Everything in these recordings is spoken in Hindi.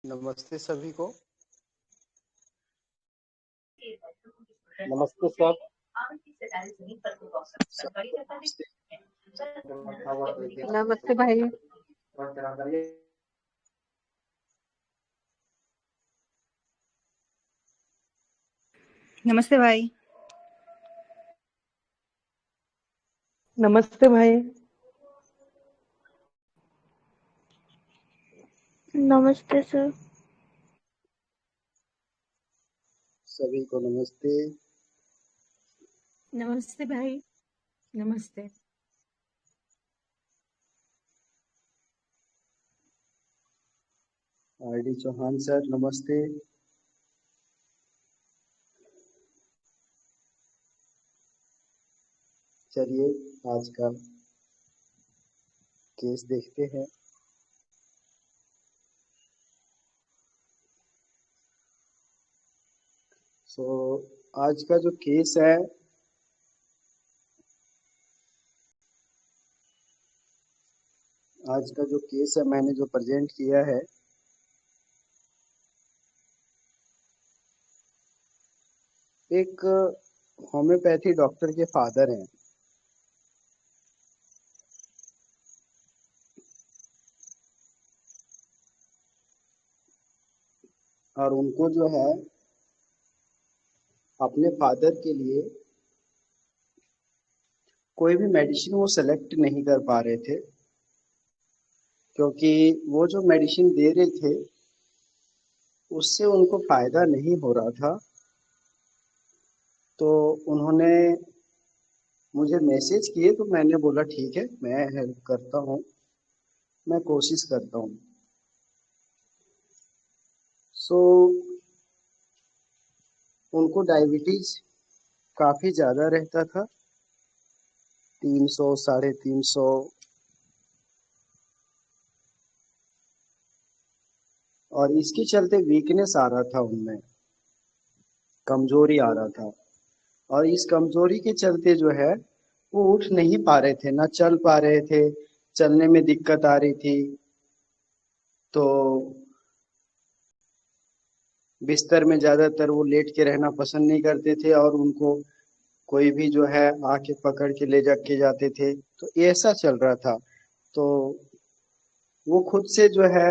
नमस्ते सभी को। नमस्ते सर। सबको नमस्ते। नमस्ते भाई। नमस्ते भाई। नमस्ते भाई। नमस्ते सर। सभी को नमस्ते। नमस्ते भाई। नमस्ते। आर.डी. चौहान सर नमस्ते। चलिए आज का केस देखते हैं। आज का जो केस है मैंने जो प्रेजेंट किया है एक होम्योपैथी डॉक्टर के फादर हैं। और उनको जो है अपने फादर के लिए कोई भी मेडिसिन वो सेलेक्ट नहीं कर पा रहे थे, क्योंकि वो जो मेडिसिन दे रहे थे उससे उनको फायदा नहीं हो रहा था। तो उन्होंने मुझे मैसेज किए तो मैंने बोला ठीक है, मैं हेल्प करता हूँ, मैं कोशिश करता हूँ। उनको डायबिटीज काफ़ी ज़्यादा रहता था, 300 350। और इसके चलते वीकनेस आ रहा था, उनमें कमजोरी आ रहा था। और इस कमजोरी के चलते जो है वो उठ नहीं पा रहे थे, ना चल पा रहे थे, चलने में दिक्कत आ रही थी। तो बिस्तर में ज़्यादातर वो लेट के रहना पसंद नहीं करते थे, और उनको कोई भी जो है आके पकड़ के ले जाके जाते थे। तो ऐसा चल रहा था। तो वो खुद से जो है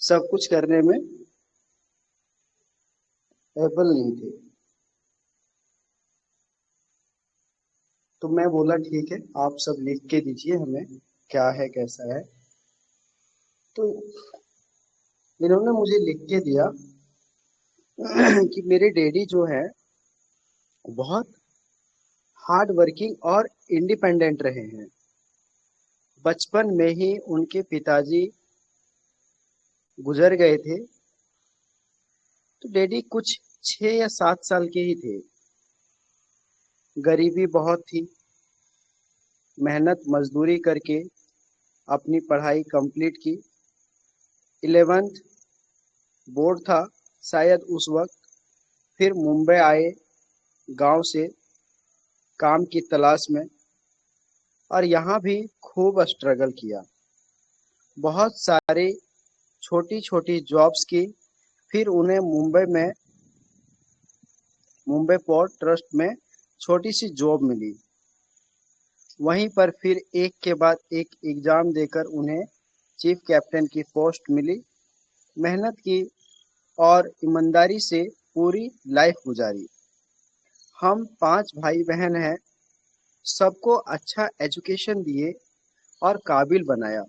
सब कुछ करने में एबल नहीं थे। तो मैं बोला ठीक है, आप सब लिख के दीजिए हमें क्या है कैसा है। तो इन्होंने मुझे लिख के दिया कि मेरे डैडी जो है बहुत हार्ड वर्किंग और इंडिपेंडेंट रहे हैं। बचपन में ही उनके पिताजी गुजर गए थे, तो डैडी कुछ 6 या 7 साल के ही थे। गरीबी बहुत थी, मेहनत मजदूरी करके अपनी पढ़ाई कंप्लीट की। 11th बोर्ड था शायद उस वक्त। फिर मुंबई आए गांव से काम की तलाश में, और यहाँ भी खूब स्ट्रगल किया। बहुत सारी छोटी छोटी जॉब्स की। फिर उन्हें मुंबई पोर्ट ट्रस्ट में छोटी सी जॉब मिली। वहीं पर फिर एक के बाद एक एग्जाम देकर उन्हें चीफ कैप्टन की पोस्ट मिली। मेहनत की और ईमानदारी से पूरी लाइफ गुजारी। हम 5 भाई बहन हैं, सबको अच्छा एजुकेशन दिए और काबिल बनाया।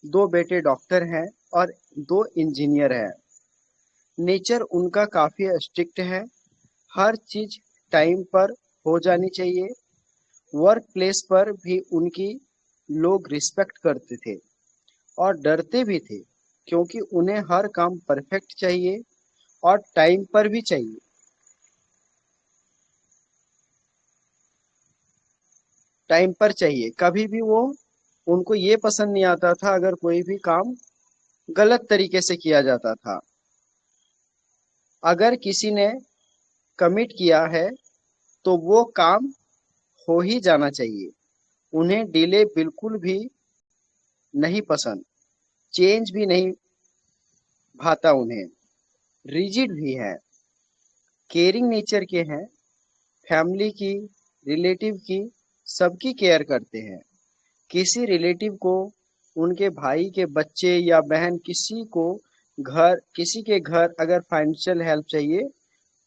2 बेटे डॉक्टर हैं और 2 इंजीनियर हैं। नेचर उनका काफ़ी स्ट्रिक्ट है, हर चीज़ टाइम पर हो जानी चाहिए। वर्क प्लेस पर भी उनकी लोग रिस्पेक्ट करते थे और डरते भी थे, क्योंकि उन्हें हर काम परफेक्ट चाहिए और टाइम पर भी चाहिए। टाइम पर चाहिए, कभी भी उनको ये पसंद नहीं आता था अगर कोई भी काम गलत तरीके से किया जाता था। अगर किसी ने कमिट किया है तो वो काम हो ही जाना चाहिए। उन्हें डिले बिल्कुल भी नहीं पसंद, चेंज भी नहीं भाता उन्हें। रिजिड भी हैं, केयरिंग नेचर के हैं, फैमिली की, रिलेटिव की, सबकी केयर करते हैं। किसी रिलेटिव को उनके भाई के बच्चे या बहन किसी के घर अगर फाइनेंशियल हेल्प चाहिए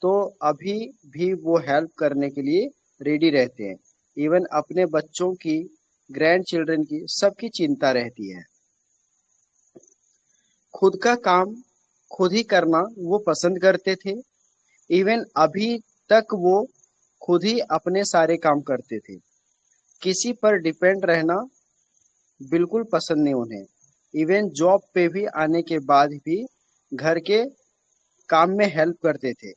तो अभी भी वो हेल्प करने के लिए रेडी रहते हैं। इवन अपने बच्चों की, ग्रैंड चिल्ड्रन की, सबकी चिंता रहती है। खुद का काम खुद ही करना वो पसंद करते थे। इवन अभी तक वो खुद ही अपने सारे काम करते थे। किसी पर डिपेंड रहना बिल्कुल पसंद नहीं उन्हें। इवन जॉब पे भी आने के बाद भी घर के काम में हेल्प करते थे।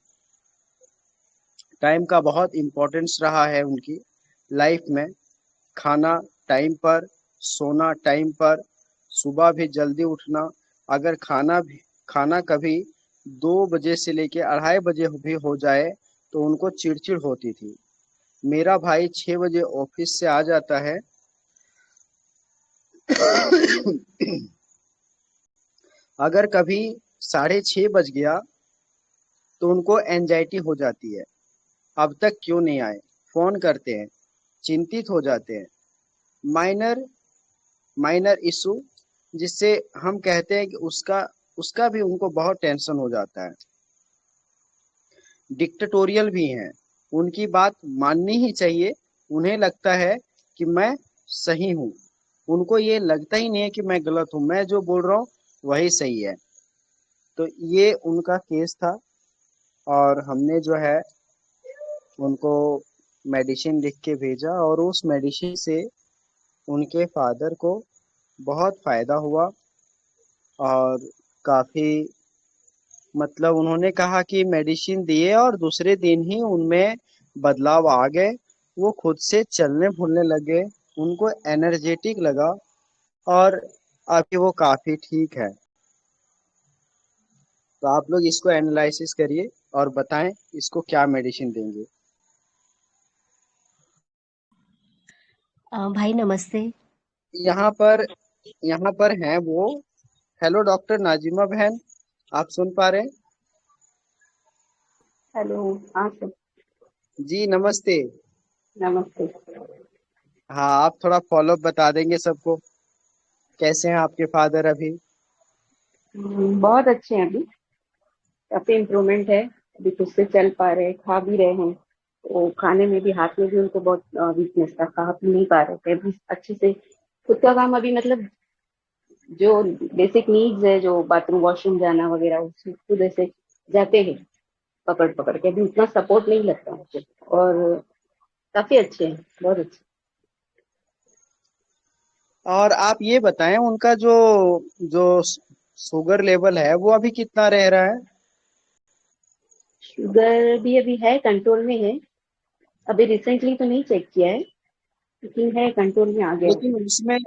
टाइम का बहुत इम्पोर्टेंस रहा है उनकी लाइफ में। खाना टाइम पर, सोना टाइम पर, सुबह भी जल्दी उठना। अगर खाना कभी 2 बजे से लेके 2:30 बजे भी हो जाए तो उनको चिड़चिड़ होती थी। मेरा भाई 6 बजे ऑफिस से आ जाता है। अगर कभी 6:30 बज गया तो उनको एंजाइटी हो जाती है, अब तक क्यों नहीं आए। फोन करते हैं, चिंतित हो जाते हैं। माइनर माइनर इशू जिससे हम कहते हैं कि उसका उसका भी उनको बहुत टेंशन हो जाता है। डिक्टेटोरियल भी हैं, उनकी बात माननी ही चाहिए। उन्हें लगता है कि मैं सही हूँ। उनको ये लगता ही नहीं है कि मैं गलत हूँ, मैं जो बोल रहा हूँ वही सही है। तो ये उनका केस था और हमने जो है उनको मेडिसिन लिख के भेजा और उस मेडिसिन से उनके फादर को बहुत फायदा हुआ। और काफी, मतलब उन्होंने कहा कि मेडिसिन दिए और दूसरे दिन ही उनमें बदलाव आ गए। वो खुद से चलने फिरने लगे, उनको एनर्जेटिक लगा और अभी वो काफी ठीक है। तो आप लोग इसको एनालिसिस करिए और बताएं इसको क्या मेडिसिन देंगे। भाई नमस्ते। यहाँ पर यहाँ पर हैं वो। हेलो डॉक्टर नाजिमा बहन, आप सुन पा रहे हैं? हेलो। हाँ सर। जी नमस्ते। नमस्ते। हाँ, आप थोड़ा फॉलोअप बता देंगे सबको, कैसे हैं आपके फादर अभी? बहुत अच्छे हैं अभी। काफी इम्प्रूवमेंट है। अभी खुद से चल पा रहे हैं, खा भी रहे हैं। तो खाने में भी, हाथ में भी उनको बहुत वीकनेस था, खा पी नहीं पा रहे थे। अभी अच्छे से खुद का काम, अभी मतलब जो बेसिक नीड्स है, जो बाथरूम वॉशरूम जाना वगैरह, उसमें खुद ऐसे जाते हैं पकड़ पकड़ के। अभी उतना सपोर्ट नहीं लगता मुझे। और काफी अच्छे हैं, बहुत अच्छे। और आप ये बताएं उनका जो जो शुगर लेवल है वो अभी कितना रह रहा है? शुगर भी अभी है, कंट्रोल में है। अभी रिसेंटली तो नहीं चेक किया है, लेकिन है, कंट्रोल में आ गया लेकिन है। उसमें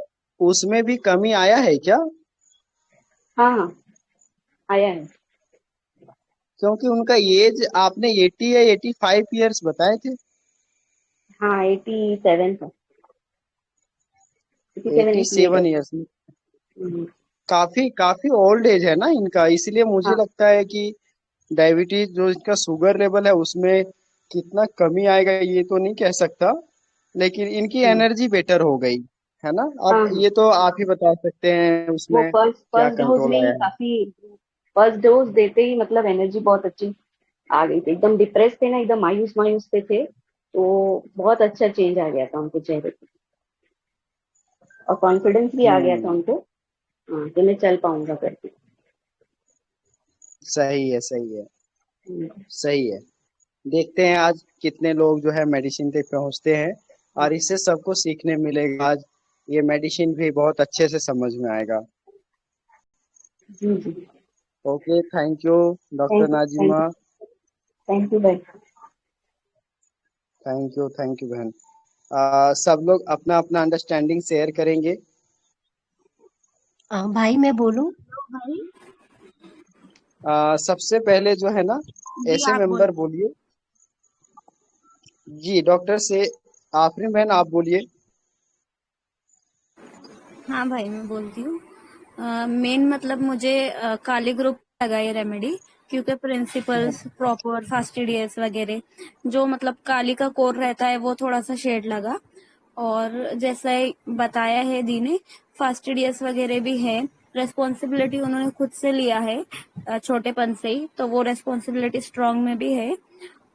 उसमें भी कमी आया है क्या? हाँ हाँ, आया है। क्योंकि उनका एज आपने 80 या 85 ईयर्स बताए थे। हाँ, 87 था। 87 एटी 88 सेवन है। ईयर्स हम्म, काफी काफी ओल्ड एज है ना इनका, इसलिए मुझे हाँ। लगता है कि डायबिटीज जो इनका शुगर लेवल है उसमें कितना कमी आएगा ये तो नहीं कह सकता। लेकिन इनकी हम्म, एनर्जी बेटर हो गई है ना। हाँ अब हाँ। ये तो आप ही बता सकते हैं वो उसमें फर्स्ट क्या फर्स्ट डोज कंट्रोल में आया ही है। काफी, फर्स्ट डोज देते ही मतलब एनर्जी बहुत अच्छी आ गई थी। एकदम डिप्रेस थे ना, एकदम मायूस मायूस पे थे। तो बहुत अच्छा चेंज आ गया था उनके चेहरे पे। और कॉन्फिडेंस भी आ गया था हम्म। उनको। हाँ, कि मैं चल पाऊंगा करके। सही है, सही है, हम्म, सही है। देखते हैं आज कितने लोग जो है मेडिसिन तक पहुंचते हैं और इससे सबको सीखने मिलेगा आज। ये मेडिसिन भी बहुत अच्छे से समझ में आएगा। जी जी। Okay, thank you doctor thank you, thank Najima. You. Thank you भाई। थैंक यू बहन। सब लोग अपना अपना अंडरस्टैंडिंग शेयर करेंगे। भाई मैं बोलूं? सबसे पहले जो है ना, जी ऐसे आप मेंबर बोलिए। बोलिए। जी डॉक्टर से आफरीन बहन आप बोलिए। हाँ भाई मैं बोलती हूँ। मेन मतलब मुझे काली ग्रुप लगा ये रेमेडी, क्योंकि प्रिंसिपल्स प्रॉपर फास्टिडियस वगैरह जो मतलब काली का कोर रहता है वो थोड़ा सा शेड लगा। और जैसा बताया है दी ने, फास्टिडियस वगैरह भी है, रेस्पॉन्सिबिलिटी उन्होंने खुद से लिया है छोटेपन से ही, तो वो रेस्पॉन्सिबिलिटी स्ट्रांग में भी है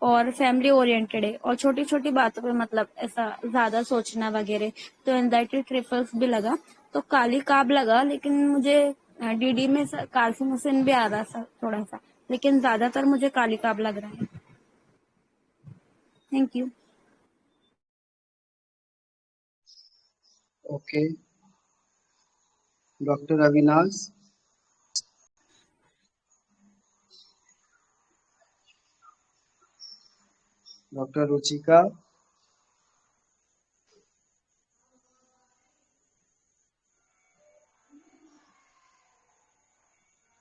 और फैमिली ओरिएंटेड है और छोटी छोटी बातों पे मतलब ऐसा ज्यादा सोचना वगैरह। तो एंजाइटी ट्रिफल्स भी लगा, तो काली काब लगा, लेकिन मुझे डीडी में कार्सिनोसिन भी आ रहा था थोड़ा सा, लेकिन ज्यादातर मुझे काली काब लग रहा है। Thank you. Okay, doctor Avinash. Doctor Ruchika.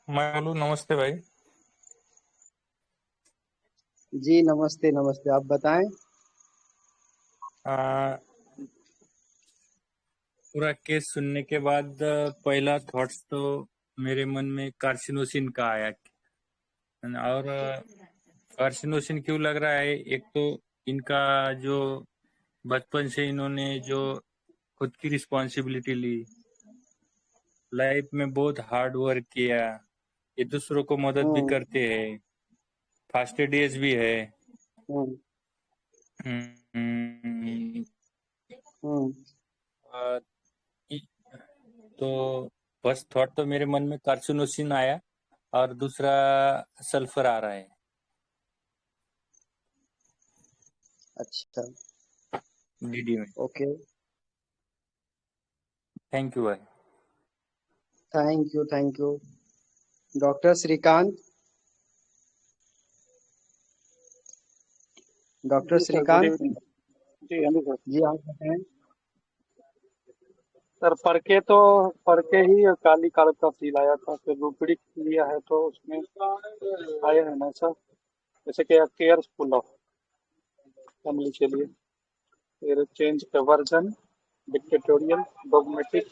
मैं बोलूँ? नमस्ते भाई। जी नमस्ते नमस्ते, आप बताएं। आ, पूरा केस सुनने के बाद पहला थॉट्स तो मेरे मन में कार्सिनोसिन का आया। और कार्सिनोसिन क्यों लग रहा है? एक तो इनका जो बचपन से इन्होंने जो खुद की रिस्पॉन्सिबिलिटी ली, लाइफ में बहुत हार्ड वर्क किया, ये दूसरों को मदद भी हम्म करते हैं, फास्टिडियस भी है। हम्म हम्म, हम्म और तो फर्स्ट थॉट तो मेरे मन में कार्सिनोसिन आया और दूसरा सल्फर आ रहा है। अच्छा, डीडी में। ओके, थैंक यू भाई। Thank you thank you. Doctor Shrikant. Doctor ji sir, good Shrikant. Evening. जी हाँ जी सर। जी आप बताएं। सर पढ़ के ही काली काल का फील आया था, फिर रूपड़ी लिया है तो उसमें आया है ना सर, जैसे कि केयरफुल ऑफ फैमिली के लिए, फिर चेंज का version, dictatorial, dogmatic,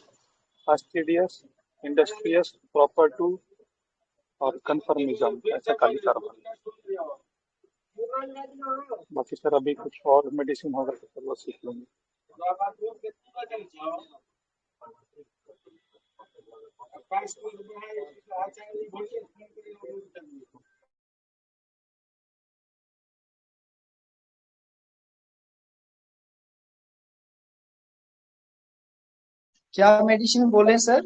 fastidious, industrious, proper to और कन्फर्मिज्म, ऐसा काली कार्बन। बाकी सर अभी कुछ और मेडिसिन होगा तो सर वो सीख लेंगे। क्या मेडिसिन बोले sir?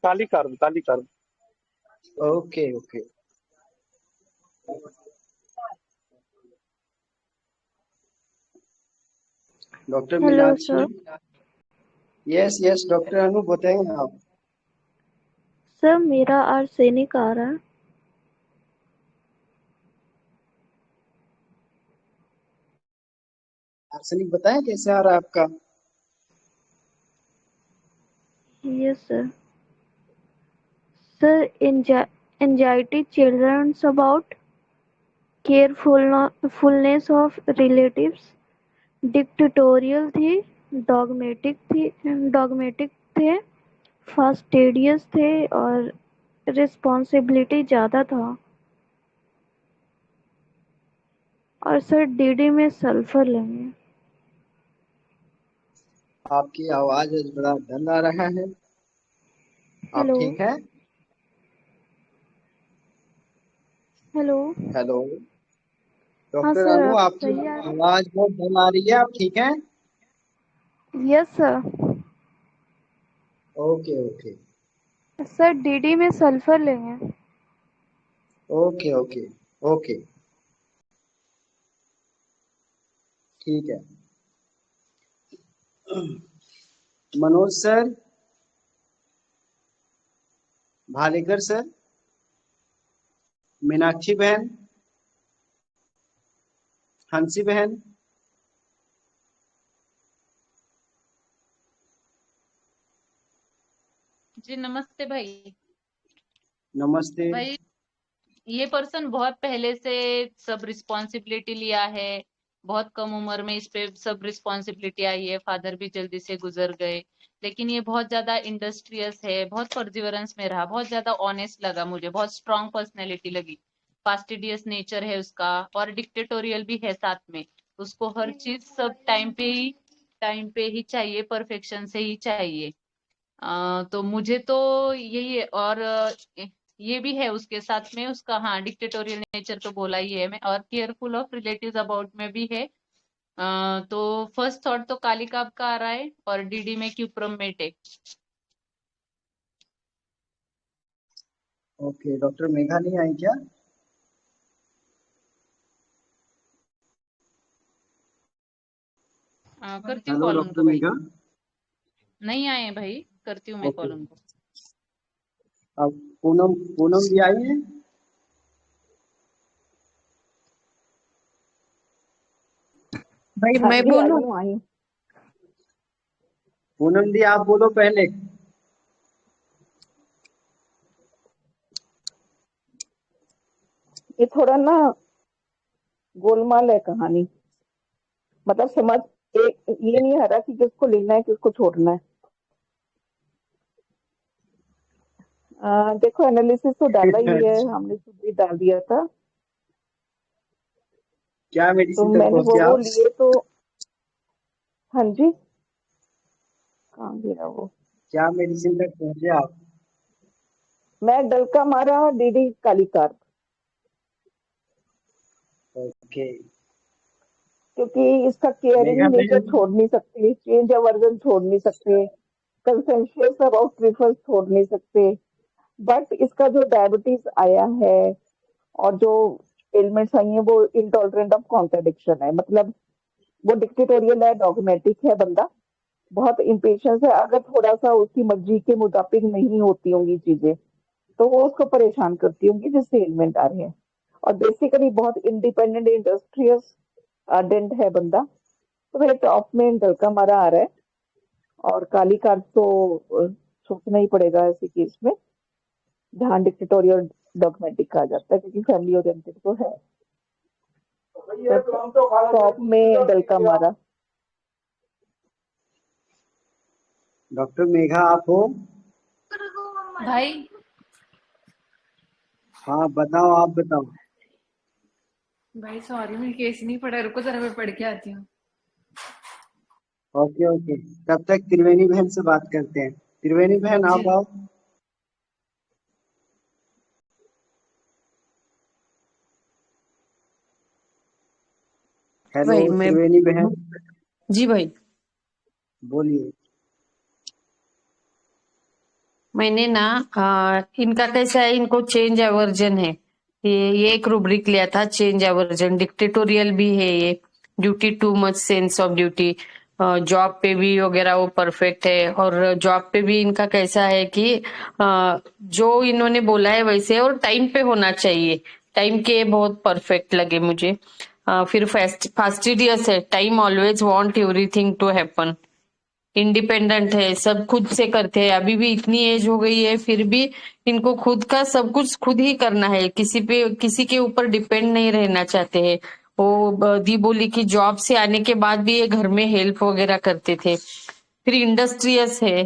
Kali carb. Okay okay. Doctor hello Meenakshi. Sir. Yes yes, doctor Anu बताएं आप। सर मेरा आर्सेनिक आ रहा है। आर्सेनिक बताएं कैसे आ रहा है आपका? Yes sir. Sir anxiety children's about carefulness of relatives, dictatorial थी, डॉगमेटिक थे, फास्टिडियस थे और रिस्पॉन्सिबिलिटी ज़्यादा था। और सर डीडी में सल्फर लेंगे। आपकी आवाज आज बड़ा डल आ रहा है। आप हेलो ठीक हैं? हेलो। हेलो। हाँ डॉक्टर सर, अनु, आप आपकी सही आ रही? आवाज बहुत डल आ रही है, आप ठीक हैं? Yes sir. Okay okay sir DD में सल्फर लेंगे। ओके ओके ओके, ठीक है। मनोज सर, भालेकर सर, मीनाक्षी बहन, हंसी बहन। जी नमस्ते भाई। नमस्ते। भाई ये पर्सन बहुत पहले से सब रिस्पॉन्सिबिलिटी लिया है, बहुत कम उम्र में इस पे सब रिस्पॉन्सिबिलिटी आई है, फादर भी जल्दी से गुजर गए, लेकिन ये बहुत ज्यादा इंडस्ट्रियस है, बहुत परसिवरेंस में रहा, बहुत ज्यादा ऑनेस्ट लगा मुझे, बहुत स्ट्रांग पर्सनैलिटी लगी, फास्टिडियस नेचर है उसका, और डिक्टेटोरियल भी है साथ में। उसको हर चीज सब टाइम पे ही चाहिए, परफेक्शन से ही चाहिए। तो मुझे तो यही है, और ये भी है उसके साथ में उसका, हाँ डिक्टेटोरियल नेचर तो बोला ही है मैं, और केयरफुल ऑफ रिलेटिव्स अबाउट में भी है। तो फर्स्ट थॉट तो कालिका का आ रहा है, और डीडी में क्यूप्रम मेट है। ओके, डॉक्टर मेघा नहीं आई क्या? करती हूँ हेलो कॉल डॉक्टर उनको भाई। मेघा। नहीं आए हैं भाई, करती हूँ मैं ओके, कॉल उनको। अब पूनम पूनम भी आई है? भाई हाँ मैं जी, आई बोलूं? हूँ आई हूँ। पूनम दी आप बोलो पहले। ये थोड़ा ना गोलमाल है कहानी, मतलब समझ एक ये नहीं आ रहा कि किसको लेना है किसको छोड़ना है। देखो एनालिसिस तो डाला ही है, अच्छा, हमने खुद भी डाल दिया था, क्या तो मेडिसिन तक मैंने पहुंचे वो आप? लिए तो। हाँ जी, कहाँ गया वो? क्या मेडिसिन तक पहुंचे आप? मैं डलका मारा डीडी कालीकार, ओके। क्योंकि इसका केयरिंग मेघा नेचर बहन, छोड़ नहीं सकते, चेंज अवर्जन छोड़ नहीं सकते, कंसेंशियस अबाउट प्रिफर्स छोड़ नहीं सकते। बट इसका जो डायबिटीज आया है और जो एलिमेंट्स आई हैं वो इंटॉलरेंट ऑफ कॉन्ट्रडिक्शन है, मतलब वो डिक्टेटोरियल है, डॉगमेटिक है बंदा, बहुत इम्पेशंस है। अगर थोड़ा सा उसकी मर्जी के मुताबिक नहीं होती होंगी चीजें तो वो उसको परेशान करती होंगी, जिससे एलिमेंट आ रहे हैं। और बेसिकली बहुत इंडिपेंडेंट इंडस्ट्रियस डेंट है बंदा, तो मेरे टॉप में इंटल का मारा आ रहा है। और काली कार्ड तो सोचना ही पड़ेगा ऐसे केस में जहां डिक्टेटोरियल डॉगमेटिक कहा जाता है, क्योंकि फैमिली ओरिएंटेड तो है। तो टॉप में इंटल का मारा। डॉक्टर मेघा आप हो? भाई हाँ बताओ, आप बताओ। भाई सॉरी, मैं केस नहीं पढ़ा, रुको जरा मैं पढ़ के आती हूँ। ओके ओके, तब तक त्रिवेणी बहन से बात करते हैं। त्रिवेणी बहन जी आप आओ। हेलो भाई मैं त्रिवेणी बहन, जी भाई, बोलिए। मैंने ना इनका कैसा है, इनको चेंज एवर्जन है। ये एक रूब्रिक लिया था, चेंज एवर्जन, डिक्टेटोरियल भी है ये, duty too much sense of duty, job पे भी वगैरह वो परफेक्ट है। और जॉब पे भी इनका कैसा है कि जो इन्होंने बोला है वैसे और टाइम पे होना चाहिए, टाइम के बहुत परफेक्ट लगे मुझे। फिर फास्टिडियस है, time always want everything to happen, independent है, सब खुद से करते हैं, अभी भी इतनी एज हो गई है फिर भी इनको खुद का सब कुछ खुद ही करना है, किसी पे किसी के ऊपर डिपेंड नहीं रहना चाहते हैं। वो दी बोली कि जॉब से आने के बाद भी ये घर में हेल्प वगैरह करते थे। फिर इंडस्ट्रियस है,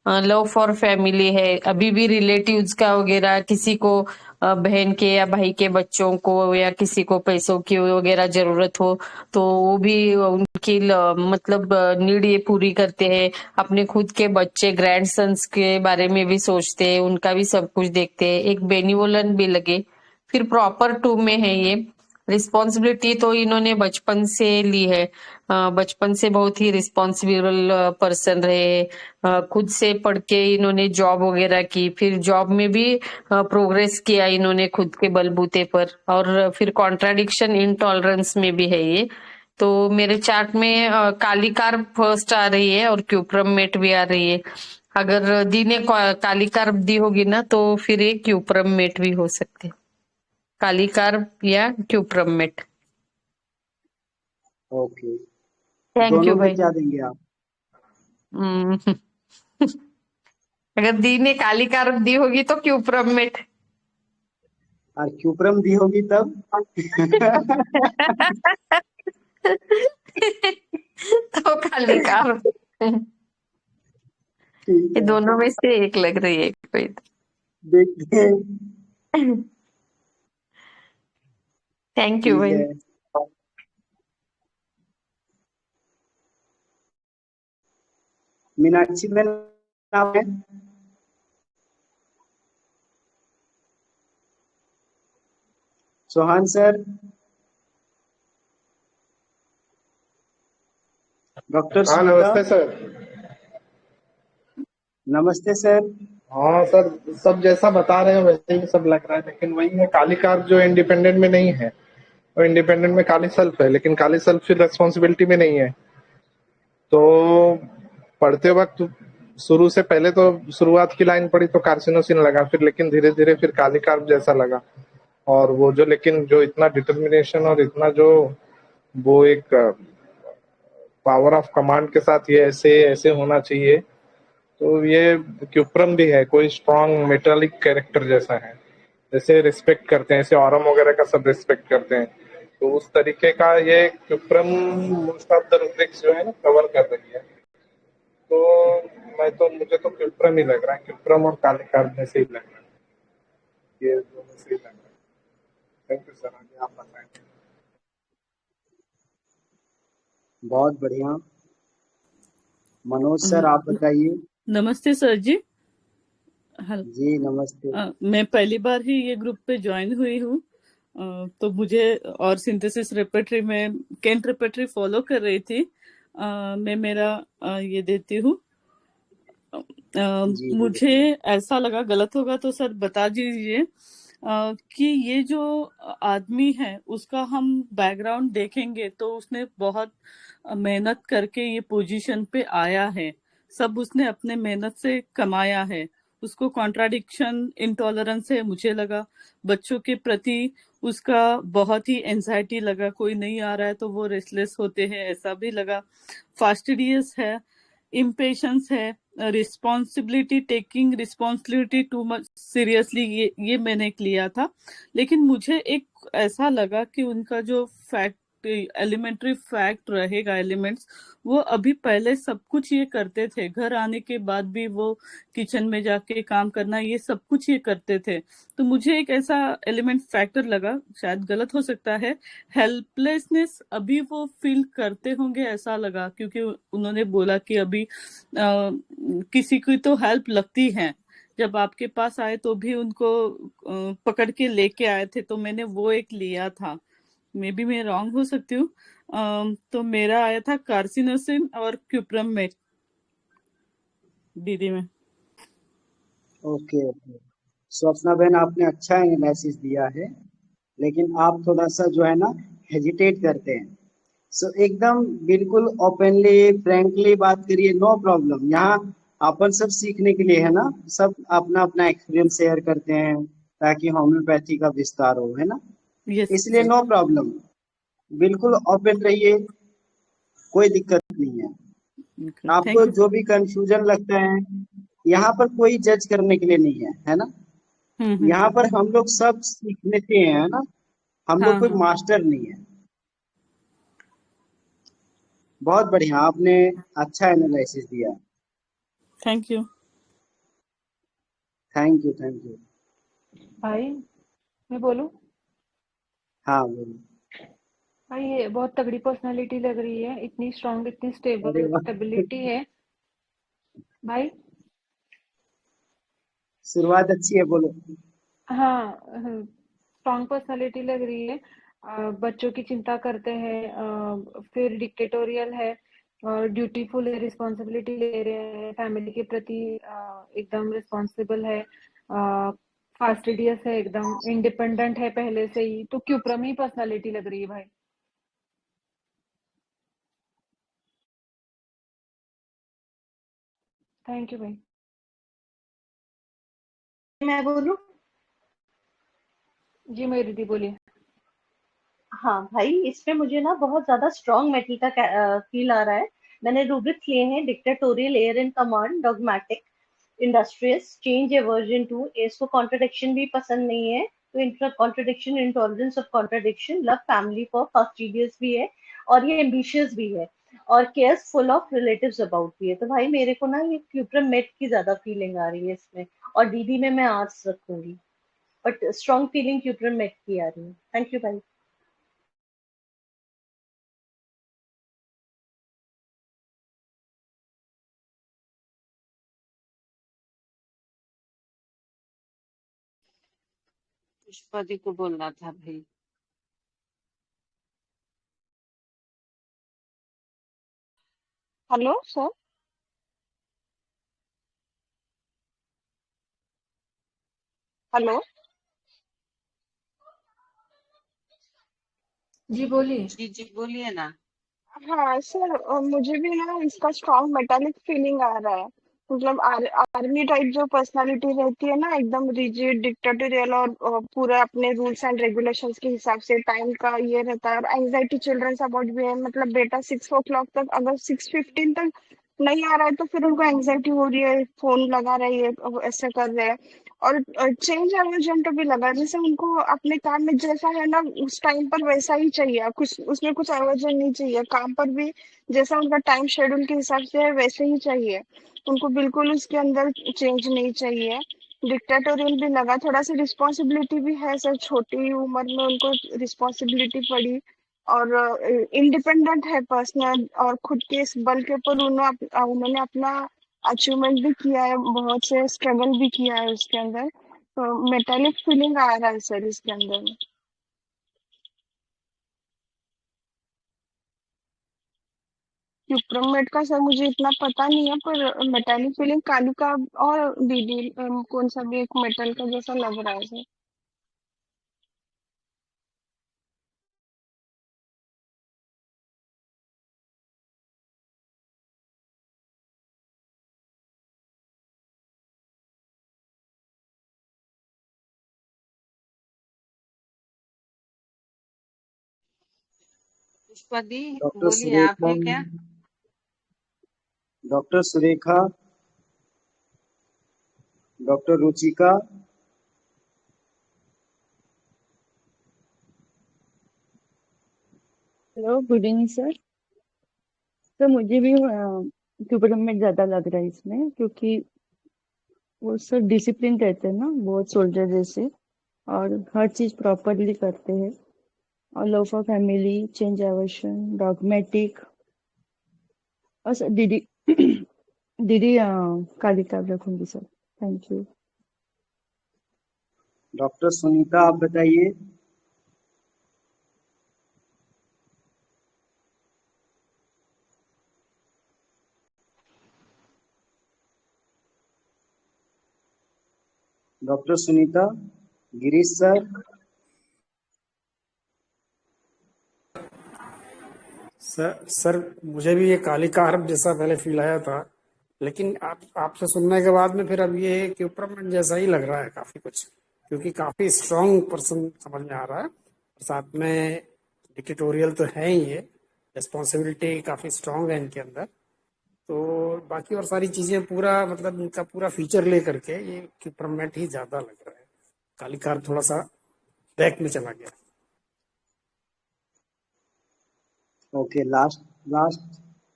लव फॉर फैमिली है, अभी भी रिलेटिव्स का वगैरह किसी को बहन के या भाई के बच्चों को या किसी को पैसों की वगैरह जरूरत हो तो वो भी उनकी मतलब नीड ये पूरी करते हैं। अपने खुद के बच्चे ग्रैंडसन्स के बारे में भी सोचते हैं, उनका भी सब कुछ देखते हैं, एक बेनिवोलेंट भी लगे। फिर प्रॉपर टू में है ये, रिस्पॉन्सिबिलिटी तो इन्होंने बचपन से ली है, बचपन से बहुत ही रिस्पॉन्सिबल पर्सन रहे, खुद से पढ़ के इन्होंने जॉब वगैरह की, फिर जॉब में भी प्रोग्रेस किया इन्होंने खुद के बलबूते पर। और फिर कॉन्ट्राडिक्शन इनटॉलरेंस में भी है ये। तो मेरे चार्ट में काली कार फर्स्ट आ रही है और क्यूप्रम मेट भी आ रही है। अगर दी ने काली कार दी होगी ना तो फिर ये क्यूप्रम मेट भी हो सकते, काली कार या क्यूप्रम मेट। ओके, थैंक दोनों यू में भाई। क्या देंगे आप? हम्म, अगर दी ने काली कार दी होगी तो क्यूप्रम मेट। और क्यूप्रम दी होगी तब? तो कालिकार ये ठीक है, दोनों में से एक लग रही है कोई देखते हैं। थैंक यू ठीक भाई। है, मीनाक्षी बहन आप हैं? चौहान सर, डॉक्टर हाँ सुनीता, नमस्ते सर। नमस्ते सर। हाँ सर, सब जैसा बता रहे हैं वैसे ही सब लग रहा है, लेकिन वही है काली कार जो इंडिपेंडेंट में नहीं है, और इंडिपेंडेंट में काली सेल्फ है, लेकिन काली सेल्फ फिर रेस्पॉन्सिबिलिटी में नहीं है। तो पढ़ते वक्त शुरू से पहले तो शुरुआत की लाइन पढ़ी तो कार्सिनोसिन लगा, फिर लेकिन धीरे धीरे फिर काली कार्ब जैसा लगा। और वो जो लेकिन जो इतना डिटर्मिनेशन और इतना जो वो एक पावर ऑफ कमांड के साथ ये ऐसे ऐसे होना चाहिए, तो ये क्यूप्रम भी है, कोई स्ट्रॉन्ग मेटालिक कैरेक्टर जैसा है, जैसे रिस्पेक्ट करते हैं, ऐसे ऑरम वगैरह का सब रिस्पेक्ट करते हैं, तो उस तरीके का ये cuprum most of the rubrics जो है ना कवर कर रही है। तो मुझे तो क्यूप्रम ही लग रहा है, क्यूप्रम और काली कार्ब में से ही लग रहा है, ये दोनों से ही लग रहा है। थैंक यू सर, आगे आप बताएं। बहुत बढ़िया। मनोज सर आप बताइए। नमस्ते सर जी। जी नमस्ते। मैं पहली बार ही ये ग्रुप पे ज्वाइन हुई हूँ, तो मुझे और सिंथेसिस रेपर्टरी में केंट रेपर्टरी फॉलो कर रही थी। मैं मेरा ये देती हूँ। मुझे ऐसा लगा, गलत होगा तो सर बता दीजिए, कि ये जो आदमी है उसका हम बैकग्राउंड देखेंगे तो उसने बहुत मेहनत करके ये पोजीशन पे आया है, सब उसने अपने मेहनत से कमाया है। उसको कॉन्ट्राडिक्शन इंटॉलरेंस है मुझे लगा, बच्चों के प्रति उसका बहुत ही एंजाइटी लगा, कोई नहीं आ रहा है तो वो रेस्टलेस होते हैं ऐसा भी लगा। फास्टिडियस है, इम्पेशंस है, responsibility, taking responsibility too much seriously, ये मैंने एक लिया था। लेकिन मुझे एक ऐसा लगा कि उनका जो फैक्ट एलिमेंट्री फैक्ट रहेगा, एलिमेंट्स वो अभी पहले सब कुछ ये करते थे, घर आने के बाद भी वो किचन में जाके काम करना, ये सब कुछ ये करते थे। तो मुझे एक ऐसा एलिमेंट फैक्टर लगा, शायद गलत हो सकता है, हेल्पलेसनेस अभी वो फील करते होंगे ऐसा लगा, क्योंकि उन्होंने बोला कि अभी किसी की तो हेल्प लगती है, जब आपके पास आए तो भी उनको पकड़ के लेके आए थे, तो मैंने वो एक लिया था। मे बी मैं रॉन्ग हो सकती हूँ। तो मेरा आया था कार्सिनोसिन और क्यूप्रमेट दीदी में। ओके ओके, स्वप्ना बहन आपने अच्छा एनालिसिस दिया है, लेकिन आप थोड़ा सा जो है ना हेजिटेट करते हैं। सो एकदम बिल्कुल ओपनली फ्रैंकली बात करिए, नो प्रॉब्लम। यहाँ अपन सब सीखने के लिए है ना, सब अपना अपना एक्सपीरियंस शेयर करते हैं ताकि होम्योपैथी का विस्तार हो, है ना। yes, इसलिए नो प्रॉब्लम, बिल्कुल ओपन रहिए, कोई दिक्कत नहीं है। okay, आपको जो भी कंफ्यूजन लगता है, यहाँ पर कोई जज करने के लिए नहीं है, है ना। यहाँ पर हम लोग सब सीखने के हैं, है ना, हम लोग कोई मास्टर नहीं है। बहुत बढ़िया, आपने अच्छा एनालिसिस दिया। Thank you. Thank you thank you. भाई मैं बोलूं? हाँ बोलो। भाई ये बहुत तगड़ी पर्सनालिटी लग रही है, इतनी स्ट्रांग, इतनी अरे वाह, स्टेबिलिटी है भाई। शुरुआत अच्छी है, बोलो। हाँ, स्ट्रांग पर्सनालिटी लग रही है। बच्चों की चिंता करते हैं, फिर डिक्टेटोरियल है, और ड्यूटीफुल है, रिस्पॉन्सिबिलिटी ले रहे हैं फैमिली के प्रति, एकदम रिस्पॉन्सिबल है, फास्टिडियस है, एकदम इंडिपेंडेंट है पहले से ही, तो क्यूप्रम ही पर्सनालिटी लग रही है भाई। थैंक यू भाई। मैं बोलूं? जी मेरी दीदी बोलिए। हाँ भाई, इसमें मुझे ना बहुत ज्यादा स्ट्रॉन्ग मेटल का फील आ रहा है। मैंने रूब्रिक्स लिए हैं, dictatorial, air in command, dogmatic, industrious, change aversion to, एस को कॉन्ट्रडिक्शन भी पसंद नहीं है, तो inter contradiction, intolerance of contradiction, love family for, fastidious भी है, और ये एम्बिशियस भी है और cares full of relatives about भी है। तो भाई मेरे को ना ये क्यूप्रम मेट की ज्यादा फीलिंग आ रही है इसमें, और डीडी में मैं आर्ट्स रखूंगी, but strong feeling cuprum met की आ रही है। थैंक यू भाई। पुष्पा दी को बोलना था भाई। Hello sir. हेलो। जी बोलिए। जी बोलिए ना। हाँ सर, मुझे भी ना इसका स्ट्रॉन्ग मेटालिक फीलिंग आ रहा है। मतलब आर्मी टाइप जो पर्सनालिटी रहती है ना, एकदम रिजिड डिक्टेटोरियल, और पूरा अपने रूल्स एंड रेगुलेशंस के हिसाब से टाइम का ये रहता है। और एंजाइटी चिल्ड्रंस अबाउट भी है, मतलब बेटा 6 o'clock तक, अगर 6:15 तक नहीं आ रहा है तो फिर उनको एंजाइटी हो रही है, फोन लगा रही है, ऐसे कर रहे हैं। और चेंज एजेंट भी लगा, जैसे उनको अपने काम में जैसा है ना उस टाइम पर वैसा ही चाहिए, कुछ उसमें कुछ आयोजन नहीं चाहिए। काम पर भी जैसा उनका टाइम शेड्यूल के हिसाब से है वैसे ही चाहिए उनको, बिल्कुल उसके अंदर चेंज नहीं चाहिए। डिक्टेटोरियल भी लगा, थोड़ा सा रिस्पॉन्सिबिलिटी भी है सर, छोटी उम्र में उनको रिस्पॉन्सिबिलिटी पड़ी। और इंडिपेंडेंट है पर्सनल, और खुद के इस बल के ऊपर उन्होंने अपना अचीवमेंट भी किया है, बहुत से स्ट्रगल भी किया है उसके अंदर। तो मेटालिक फीलिंग आ रहा है सर इसके अंदर। क्यूप्रमेट का सर मुझे इतना पता नहीं है, पर मेटालिक फीलिंग काली का और डीडी कौन सा भी एक मेटल का जैसा लग रहा है सर। पुष्पा दी डॉक्टर बोलिए, आप सुरेखा, है क्या? Doctor Surekha, doctor Ruchika, hello, good evening sir. Sir मुझे भी क्यूबरमेंट ज्यादा लग रहा है इसमें, क्योंकि वो सर डिसिप्लिन रहते हैं ना, बहुत सोल्जर जैसे, और हर चीज प्रॉपरली करते हैं, और love for family, change aversion, dogmatic. और सर दीदी दीदी काली किताब रखूंगी sir. Thank you. Doctor Sunita, आप बताइए। Doctor Sunita, Girish sir. Sir मुझे भी ये काली कारब जैसा पहले फील आया था, लेकिन आपसे सुनने के बाद में फिर अब ये क्यूपरमेंट जैसा ही लग रहा है काफी कुछ, क्योंकि काफी स्ट्रांग पर्सन समझ में आ रहा है, और साथ में डिक्टेटोरियल तो है ही, ये रिस्पॉन्सिबिलिटी काफी स्ट्रांग है इनके अंदर। तो बाकी और सारी चीजें पूरा, मतलब इनका पूरा फीचर ले करके ये क्यूपरमेंट ही ज्यादा लग रहा है। काली कारब थोड़ा सा बैक में चला गया। ओके, लास्ट लास्ट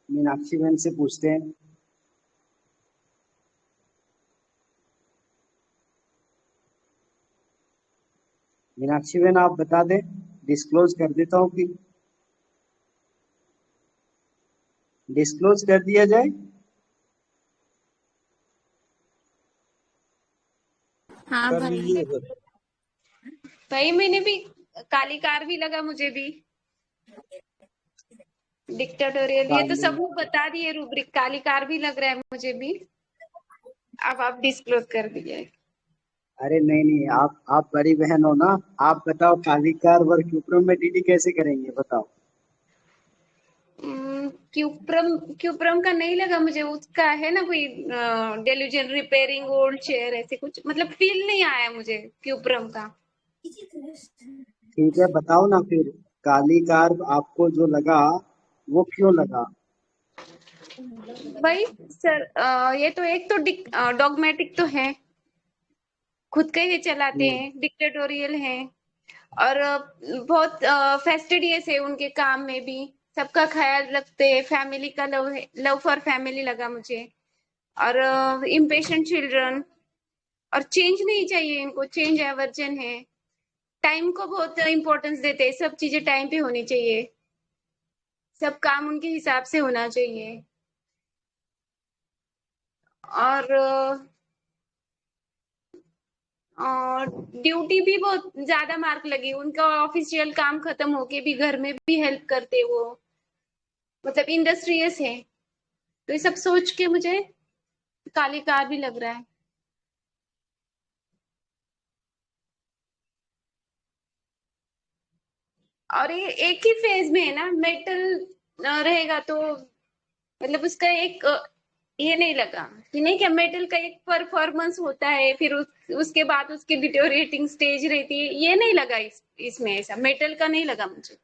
मीनाक्षी बहन से पूछते हैं। मीनाक्षी बहन, आप बता दें, डिस्क्लोज कर देता हूँ कि डिस्क्लोज कर दिया जाए। हाँ कर भाई। लीजिए सर। भाई मैंने भी काली कार भी लगा मुझे भी, डिक्टेटोरियल, ये तो सब लोग बता दिए रूब्रिक, काली कार भी लग रहा है मुझे भी। अब आप डिस्क्लोज कर दीजिए। अरे नहीं नहीं, आप बड़ी बहन हो ना, आप बताओ काली कार वर्क क्यूप्रम में डीडी कैसे करेंगे, बताओ। क्यूप्रम क्यूप्रम का नहीं लगा मुझे, उसका है ना कोई डेल्यूजन रिपेयरिंग ओल्ड चेयर ऐसे कुछ, मतलब फील नहीं आया मुझे क्यूप्रम का। ठीक है, बताओ ना फिर, काली कार आपको जो लगा वो क्यों लगा। भाई सर ये तो एक तो डॉगमेटिक तो है, खुद का ही चलाते हैं, डिक्टेटोरियल है, और बहुत फेस्टिडियस है उनके काम में भी, सबका ख्याल रखते, फैमिली का लव है, लव फॉर फैमिली लगा मुझे। और इम्पेशेंट चिल्ड्रन, और चेंज नहीं चाहिए इनको, चेंज एवर्जन है। टाइम को बहुत इम्पोर्टेंस देते हैं, सब चीजें टाइम पे होनी चाहिए, सब काम उनके हिसाब से होना चाहिए। और ड्यूटी भी बहुत ज्यादा मार्क लगी, उनका ऑफिशियल काम खत्म होके भी घर में भी हेल्प करते वो, मतलब इंडस्ट्रियस है। तो ये सब सोच के मुझे काली कार भी लग रहा है। और ये एक ही फेज में है ना, मेटल रहेगा तो मतलब उसका एक ये नहीं लगा कि नहीं, क्या मेटल का एक परफॉर्मेंस होता है, फिर उसके बाद उसकी डिटोरिएटिंग स्टेज रहती है, ये नहीं लगा इसमें ऐसा मेटल का नहीं लगा मुझे।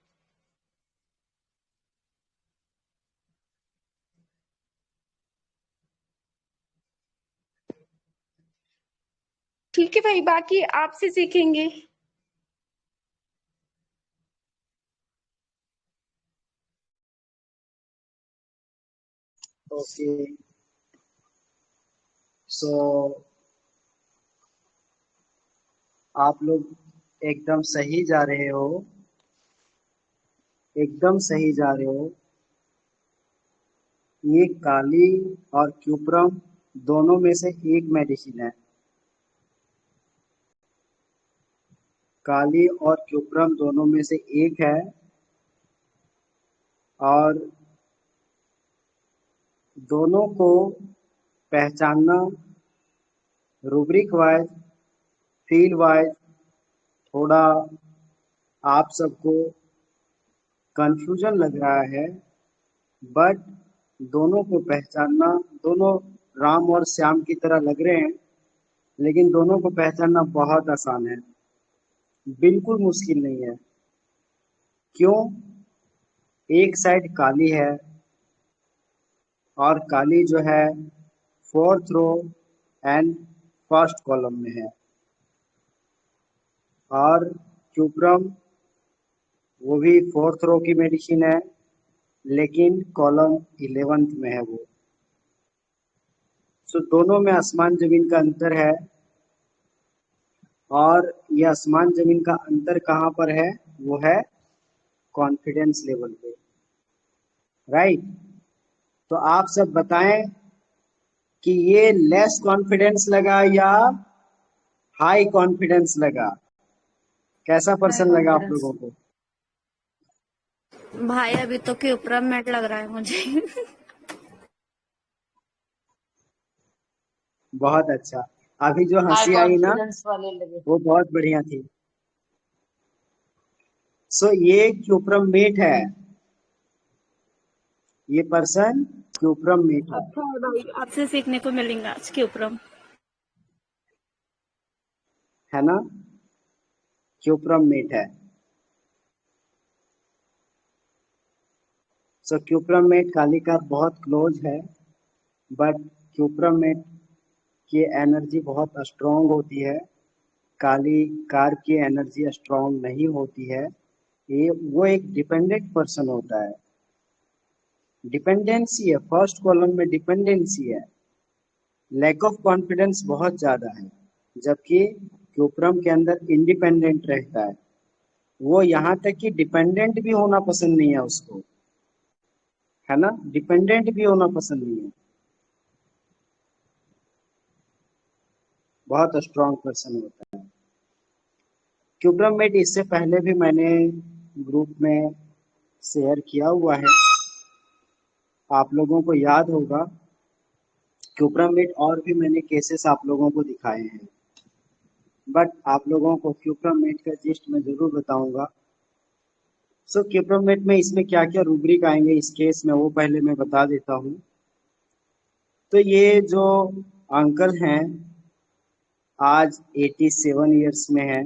ठीक है भाई, बाकी आपसे सीखेंगे। ओके, सो आप लोग एकदम सही जा रहे हो, एकदम सही जा रहे हो। ये काली और क्यूप्रम दोनों में से एक मेडिसिन है। काली और क्यूप्रम दोनों में से एक है, और दोनों को पहचानना रूब्रिक वाइज, फील वाइज थोड़ा आप सबको कंफ्यूजन लग रहा है, बट दोनों को पहचानना, दोनों राम और श्याम की तरह लग रहे हैं, लेकिन दोनों को पहचानना बहुत आसान है, बिल्कुल मुश्किल नहीं है। क्यों? एक साइड काली है, और काली जो है 4th row and 1st column में है, और क्यूप्रम वो भी 4th रो की मेडिसिन है, लेकिन कॉलम 11th में है वो। सो दोनों में आसमान जमीन का अंतर है, और ये आसमान जमीन का अंतर कहाँ पर है? वो है कॉन्फिडेंस लेवल पे, राइट? तो आप सब बताएं कि ये लेस कॉन्फिडेंस लगा या हाई कॉन्फिडेंस लगा? कैसा हाई पर्सन लगा आप कॉन्फिडेंस। लोगों को? भाई अभी तो क्यूप्रम मेट लग रहा है मुझे। बहुत अच्छा। अभी जो हाई हंसी आई ना, कॉन्फिडेंस वाले लगे। वो बहुत बढ़िया थी। सो ये क्यूप्रम मेट है, ये पर्सन क्यूप्रम मेट है। अच्छा है भाई, आपसे सीखने को मिलेगा आज क्यूप्रम। है ना? क्यूप्रम मेट है। सो क्यूप्रम मेट काली का बहुत क्लोज है, बट क्यूप्रम मेट की एनर्जी बहुत स्ट्रांग होती है, काली कार की एनर्जी स्ट्रांग नहीं होती है। ये वो एक डिपेंडेंट पर्सन होता है, डिपेंडेंसी है, फर्स्ट कॉलम में डिपेंडेंसी है, लैक ऑफ कॉन्फिडेंस बहुत ज्यादा है, जबकि क्यूप्रम के अंदर इंडिपेंडेंट रहता है। वो यहाँ तक कि डिपेंडेंट भी होना पसंद नहीं है उसको, है ना? डिपेंडेंट भी होना पसंद नहीं है। बहुत स्ट्रांग पर्सन होता है क्यूप्रम मेट। इससे पहले भी मैंने ग्रुप में शेयर किया हुआ है, आप लोगों को याद होगा। क्यूप्रम मेट और भी मैंने केसेस आप लोगों को दिखाए हैं, बट आप लोगों को क्यूप्रम मेट का जिस्ट मैं जरूर बताऊंगा। सो क्यूप्रम मेट में इसमें क्या क्या रूब्रिक आएंगे इस केस में, वो पहले मैं बता देता हूँ। तो ये जो अंकल हैं आज 87 ईयर्स में है,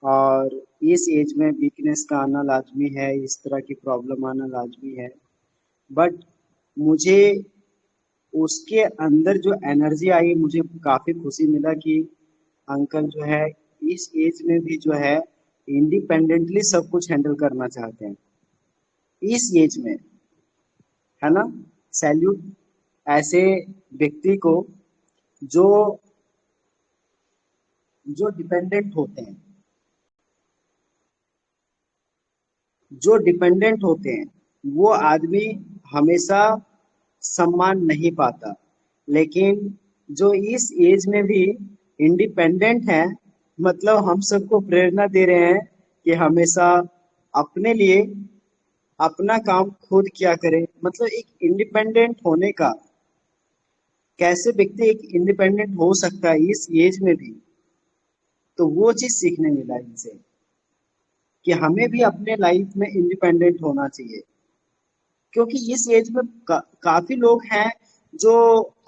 और इस एज में वीकनेस का आना लाजमी है, इस तरह की प्रॉब्लम आना लाजमी है, बट मुझे उसके अंदर जो एनर्जी आई, मुझे काफ़ी खुशी मिला कि अंकल जो है इस एज में भी जो है इंडिपेंडेंटली सब कुछ हैंडल करना चाहते हैं। इस एज में, है ना। सैल्यूट ऐसे व्यक्ति को जो जो डिपेंडेंट होते हैं, जो डिपेंडेंट होते हैं वो आदमी हमेशा सम्मान नहीं पाता, लेकिन जो इस एज में भी इंडिपेंडेंट है, मतलब हम सबको प्रेरणा दे रहे हैं कि हमेशा अपने लिए अपना काम खुद किया करें। मतलब एक इंडिपेंडेंट होने का, कैसे व्यक्ति एक इंडिपेंडेंट हो सकता है इस एज में भी, तो वो चीज सीखने मिला इनसे कि हमें भी अपने लाइफ में इंडिपेंडेंट होना चाहिए। क्योंकि इस एज में काफी लोग हैं जो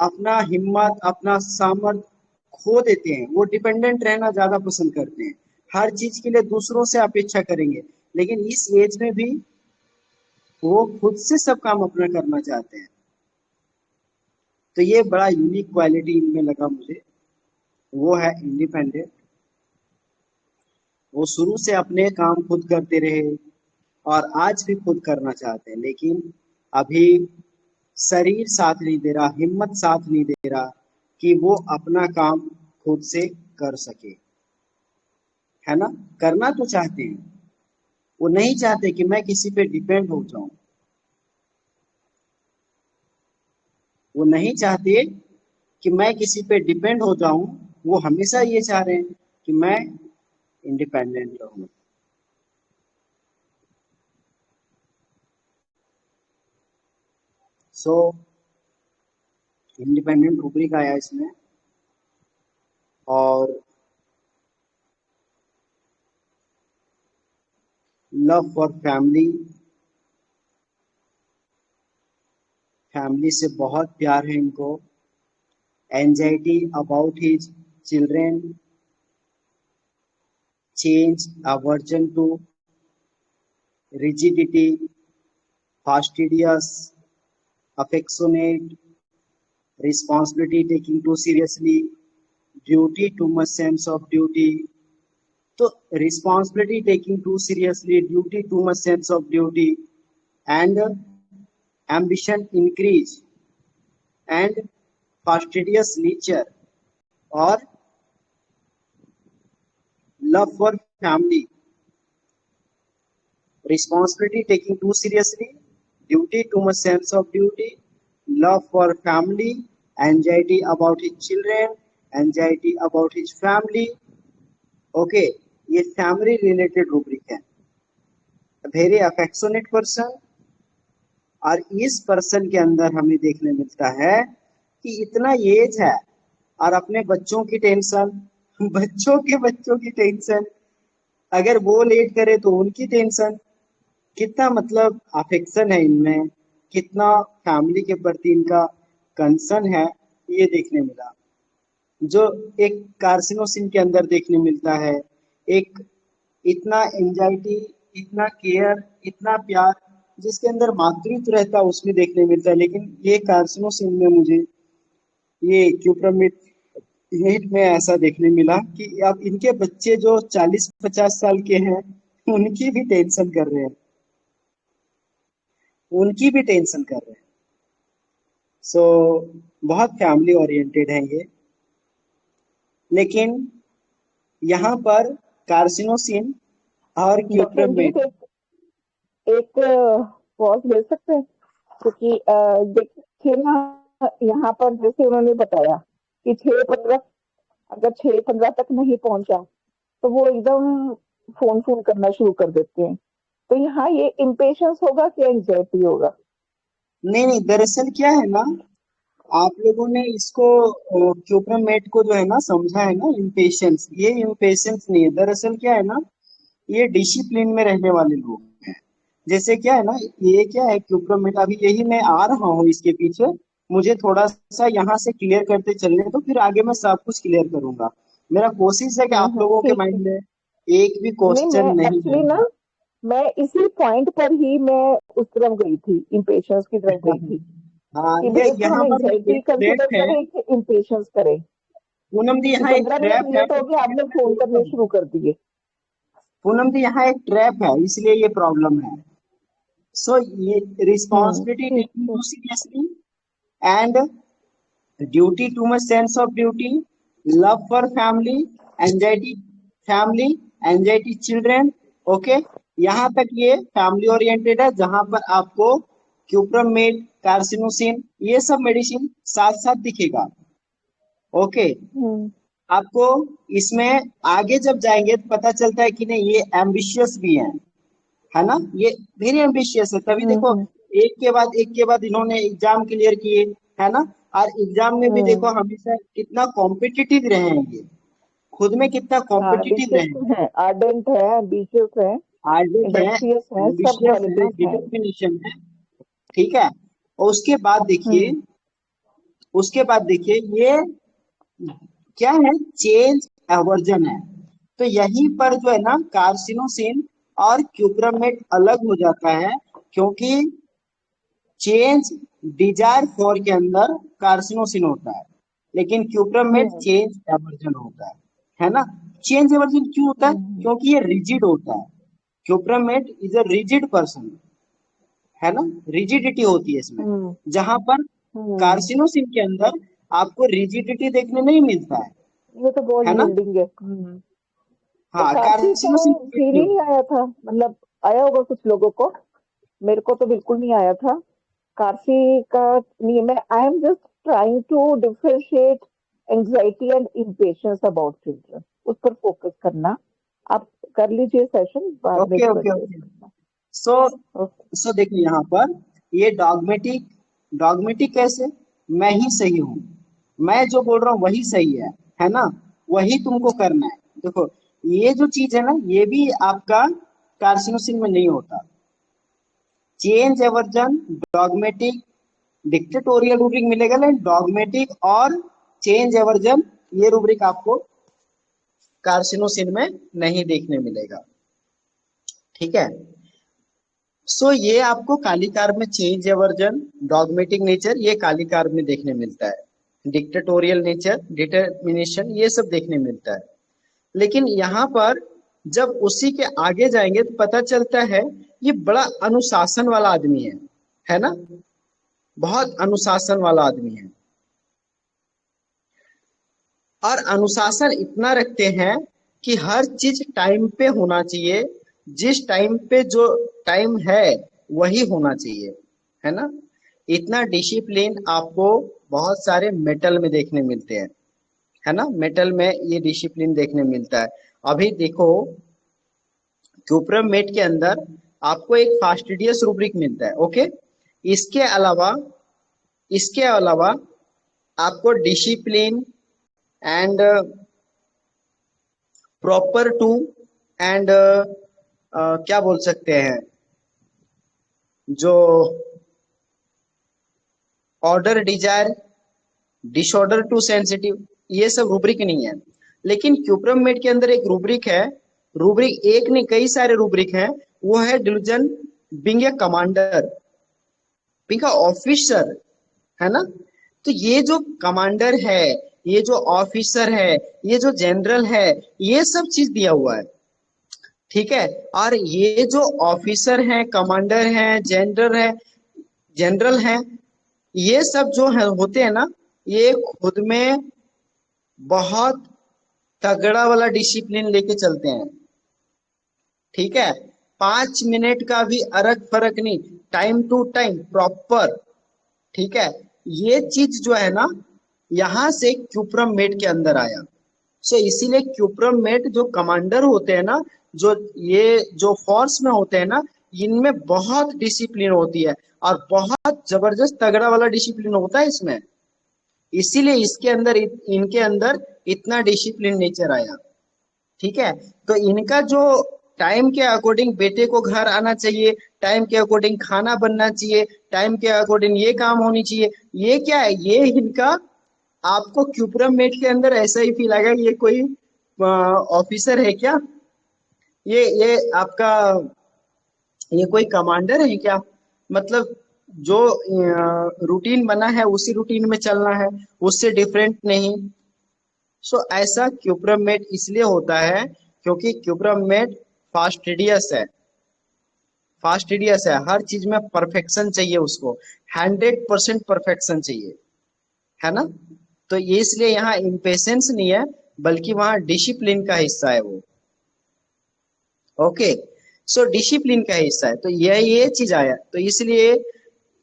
अपना हिम्मत, अपना सामर्थ्य खो देते हैं। वो डिपेंडेंट रहना ज्यादा पसंद करते हैं, हर चीज के लिए दूसरों से अपेक्षा करेंगे, लेकिन इस एज में भी वो खुद से सब काम अपना करना चाहते हैं। तो ये बड़ा यूनिक क्वालिटी इनमें लगा मुझे, वो है इंडिपेंडेंट। वो शुरू से अपने काम खुद करते रहे और आज भी खुद करना चाहते हैं, लेकिन अभी शरीर साथ नहीं दे रहा, हिम्मत साथ नहीं दे रहा कि वो अपना काम खुद से कर सके, है ना। करना तो चाहते हैं, वो नहीं चाहते कि मैं किसी पे डिपेंड हो जाऊं। वो नहीं चाहते कि मैं किसी पे डिपेंड हो जाऊं, वो हमेशा ये चाह रहे हैं कि मैं इंडिपेंडेंट रहूं। सो इंडिपेंडेंट रूब्रिक आया इसमें, और लव फॉर फैमिली, फैमिली से बहुत प्यार है इनको। Anxiety about his children, change aversion to rigidity, fastidious, affectionate, responsibility taking too seriously, duty too much sense of duty। तो responsibility taking too seriously, duty too much sense of duty, and ambition increase, and fastidious nature, or love for family, responsibility taking too seriously, duty too much sense of duty, love for family, anxiety about his children, anxiety about his family। Okay, ये फैमिली रिलेटेड रूब्रिक है। वेरी अफेक्शनेट पर्सन, और इस पर्सन के अंदर हमें देखने मिलता है कि इतना एज है और अपने बच्चों की टेंशन, बच्चों की टेंशन, अगर वो लेट करे तो उनकी टेंशन। कितना मतलब अफेक्शन है इनमें, कितना फैमिली के प्रति इनका कंसर्न है, ये देखने मिला। जो एक कार्सिनोसिन के अंदर देखने मिलता है, एक इतना एंजाइटी, इतना केयर, इतना प्यार जिसके अंदर मातृत्व रहता है उसमें देखने मिलता है। लेकिन ये कार्सिनोसिन में मुझे ये क्यूप्रामेट में ऐसा देखने मिला कि अब इनके बच्चे जो 40-50 साल के हैं उनकी भी टेंशन कर रहे हैं, उनकी भी टेंशन कर रहे हैं। सो बहुत फैमिली ओरिएंटेड है ये। लेकिन यहाँ पर कार्सिनोसिन और डॉक्टर जी क्यूप्रामेट, एक पॉज ले सकते हैं, क्योंकि देखिए ना, यहाँ पर जैसे उन्होंने बताया कि 6-15, अगर 6-15 तक नहीं पहुंचा तो वो एकदम फोन करना शुरू कर देते हैं। तो यहाँ ये इम्पेशंस होगा कि एंजाइटी होगा? नहीं, दरअसल क्या है ना, आप लोगों ने इसको क्यूप्रामेट को जो है ना समझा है ना इम्पेशंस, ये इम्पेशंस नहीं है। दरअसल क्या है ना, ये डिसिप्लिन में रहने वाले लोग हैं। जैसे क्या है ना, ये क्या है क्यूप्रामेट, अभी यही मैं आ रहा हूँ इसके पीछे, मुझे थोड़ा सा यहाँ से क्लियर करते चलने तो फिर आगे मैं सब कुछ क्लियर करूंगा। मेरा कोशिश है कि आप लोगों के ठीक है। माइंड में एक भी नहीं, क्वेश्चन मैं नहीं एक्चुअली है। ना, मैं इसी पॉइंट पर ही मैं उस तरफ गई थी, इम्पेशंस की तरफ गई थी हाँ, कि ये भाई इसको हम यहाँ पर एंजाइटी एक ट्रैप कंसिडर है करें कि इम्पेशंस करें। पूनम दी, कि यहाँ एक 15 मिनट ट्रैप है। लेट हो गया, आपने फोन करने शुरू कर दिए। पूनम दी, यहाँ एक ट्रैप है, इसलिए ये प्रॉब्लम है। सो ये रिस्पॉन्सिबिलिटी ठीक टेकिंग है। Too seriously and duty too much sense of duty, love for family anxiety children. Okay, यहाँ तक ये फैमिली ओरिएंटेड है, जहां पर आपको क्यूप्रमेट, कार्सिनोसिन ये सब मेडिसिन साथ साथ दिखेगा। ओके, आपको इसमें आगे जब जाएंगे तो पता चलता है कि नहीं ये एम्बिशियस भी है ना, ये वेरी एम्बिशियस है। तभी देखो एक के बाद इन्होंने एग्जाम क्लियर किए, है ना। और एग्जाम में भी देखो हमेशा कितना कॉम्पिटिटिव रहे हैं, ये खुद में कितना हाँ, कॉम्पिटिटिव रहे एम्बिशियस हैं, तो है, आर्डेंट है, एम्बिशियस है, आर्डेंट है, इंडस्ट्रियस है, सब एम्बिशियस है, क्वालिटीज है। डिटर्मिनेशन है। ठीक है, और उसके बाद देखिए ये क्या है, चेंज एवर्जन है। तो यहीं पर जो है ना कार्सिनोसिन और क्यूप्रमेट अलग हो जाता है, क्योंकि चेंज डिजायर फॉर के अंदर कार्सिनोसिन होता है, लेकिन क्यूप्रमेट चेंज एवर्जन होता है ना। चेंज एवर्जन क्यों होता है? क्योंकि ये रिजिड होता है। क्यूप्रमेट इज अ रिजिड पर्सन, है ना, रिजिडिटी होती है इसमें, जहां पर कार्सिनोसिन के अंदर आपको रिजिडिटी देखने नहीं मिलता है, ये तो बहुत है ना। यील्डिंग है। तो हाँ, कार्सी का कार्सिनोसिन फील ही नहीं आया था, मतलब आया होगा कुछ लोगों को, मेरे को तो बिल्कुल नहीं आया था कार्सी का। नहीं, मैं I am just trying to differentiate anxiety and impatience about children, उस पर फोकस करना। आप कर लीजिए सेशन, बाद में ओके भी ओके परचेज ओके। करना। सो देखिए यहाँ पर ये डॉगमेटिक कैसे, मैं ही सही हूँ, मैं जो बोल रहा हूँ वही सही है ना, वही तुमको करना है। देखो ये जो चीज है ना, ये भी आपका कार्सिनोसिन में नहीं होता। Change aversion, dogmatic, dictatorial rubric मिलेगा, लेकिन डॉगमेटिक और चेंज एवर्जन ये रूब्रिक आपको कार्सिनोसिन में नहीं देखने मिलेगा। ठीक है, सो ये आपको काली कार्ब में चेंज एवर्जन, डॉगमेटिक नेचर ये काली कार्ब में देखने मिलता है, डिक्टेटोरियल नेचर, डिटर्मिनेशन ये सब देखने मिलता है। लेकिन यहाँ पर जब उसी के आगे जाएंगे तो पता चलता है ये बड़ा अनुशासन वाला आदमी है ना, बहुत अनुशासन वाला आदमी है। और अनुशासन इतना रखते हैं कि हर चीज टाइम पे होना चाहिए, जिस टाइम पे जो टाइम है वही होना चाहिए, है ना। इतना डिसिप्लिन आपको बहुत सारे मेटल में देखने मिलते हैं, है ना, मेटल में ये डिसिप्लिन देखने मिलता है। अभी देखो क्यूप्रमेट के अंदर आपको एक फास्टिडियस रूब्रिक मिलता है। ओके, इसके अलावा आपको discipline and proper to and क्या बोल सकते हैं, जो order desire, disorder too sensitive, ये सब रूब्रिक नहीं है। लेकिन क्यूप्रमेट के अंदर एक रूब्रिक है, रूब्रिक एक नहीं कई सारे रूब्रिक हैं, वो है delusion being a commander, being a officer, है ना। तो ये जो कमांडर है, ये जो ऑफिसर है, ये जो जनरल है, ये सब चीज दिया हुआ है। ठीक है, और ये जो ऑफिसर हैं, कमांडर हैं, जनरल हैं, ये सब जो है होते हैं ना, ये खुद में बहुत तगड़ा वाला डिसिप्लिन लेके चलते हैं। ठीक है, 5 मिनट का भी अरक फरक नहीं, टाइम टू टाइम प्रॉपर। ठीक है, ये चीज जो है ना यहां से क्यूप्रमेट के अंदर आया। सो इसीलिए क्यूप्रमेट जो कमांडर होते हैं ना, जो फोर्स में होते हैं ना, इनमें बहुत डिसिप्लिन होती है और बहुत जबरदस्त तगड़ा वाला डिसिप्लिन होता है इसमें। इसीलिए इनके अंदर इतना डिसिप्लिन नेचर आया। ठीक है, तो इनका जो टाइम के अकॉर्डिंग बेटे को घर आना चाहिए, टाइम के अकॉर्डिंग खाना बनना चाहिए, टाइम के अकॉर्डिंग ये काम होनी चाहिए, ये क्या है, ये इनका आपको क्यूप्रमेट के अंदर ऐसा ही फील आएगा ये कोई ऑफिसर है क्या, ये आपका ये कोई कमांडर है क्या, मतलब जो रूटीन बना है उसी रूटीन में चलना है, उससे डिफरेंट नहीं। सो ऐसा क्यूप्रमेट इसलिए होता है क्योंकि क्यूप्रमेट फास्टिडियस है। फास्टिडियस है, हर चीज में परफेक्शन चाहिए उसको, 100% परफेक्शन चाहिए, है ना। तो ये इसलिए यहाँ इम्पेशेंस नहीं है, बल्कि वहां डिसिप्लिन का हिस्सा है वो। ओके, सो डिसिप्लिन का हिस्सा है, तो ये चीज आया, तो इसलिए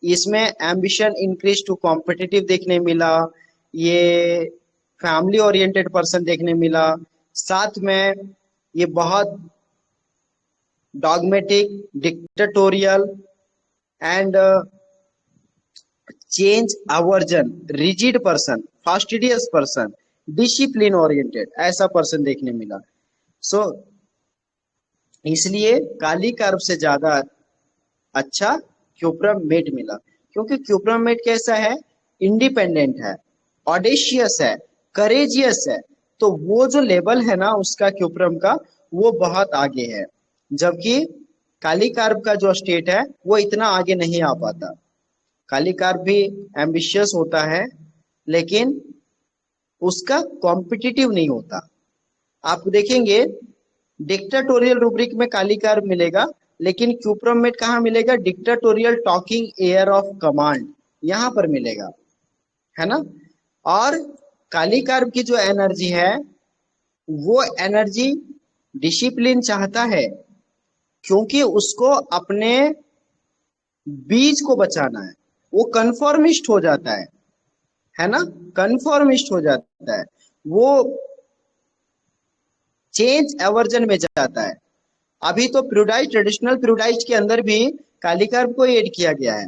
इसमें एम्बिशन इंक्रीज टू कॉम्पिटिटिव देखने मिला, ये फैमिली ओरिएंटेड पर्सन देखने मिला, साथ में ये बहुत dogmatic, dictatorial and change aversion, rigid person, fastidious person, discipline oriented, ऐसा पर्सन देखने मिला। सो इसलिए काली कार्ब से ज्यादा अच्छा क्यूप्रमेट मिला, क्योंकि क्यूप्रमेट कैसा है, इंडिपेंडेंट है, ऑडेशियस है, करेजियस है, तो वो जो लेवल है ना उसका क्यूप्रम का, वो बहुत आगे है, जबकि काली कार्ब का जो स्टेट है वो इतना आगे नहीं आ पाता। काली कार्ब भी एम्बिशियस होता है, लेकिन उसका कॉम्पिटिटिव नहीं होता। आप देखेंगे डिक्टेटोरियल रूब्रिक में काली कार्ब मिलेगा, लेकिन क्यूप्रमेट कहाँ मिलेगा, dictatorial talking air of command, यहाँ पर मिलेगा, है ना। और काली कार्ब की जो एनर्जी है वो एनर्जी डिसिप्लिन चाहता है, क्योंकि उसको अपने बीज को बचाना है, वो कन्फॉर्मिस्ट हो जाता है ना, कन्फॉर्मिस्ट हो जाता है, वो चेंज एवर्जन में जाता है। अभी तो प्यूरिडाइज, ट्रेडिशनल प्यूरिडाइज के अंदर भी काली कार्ब को ऐड किया गया है,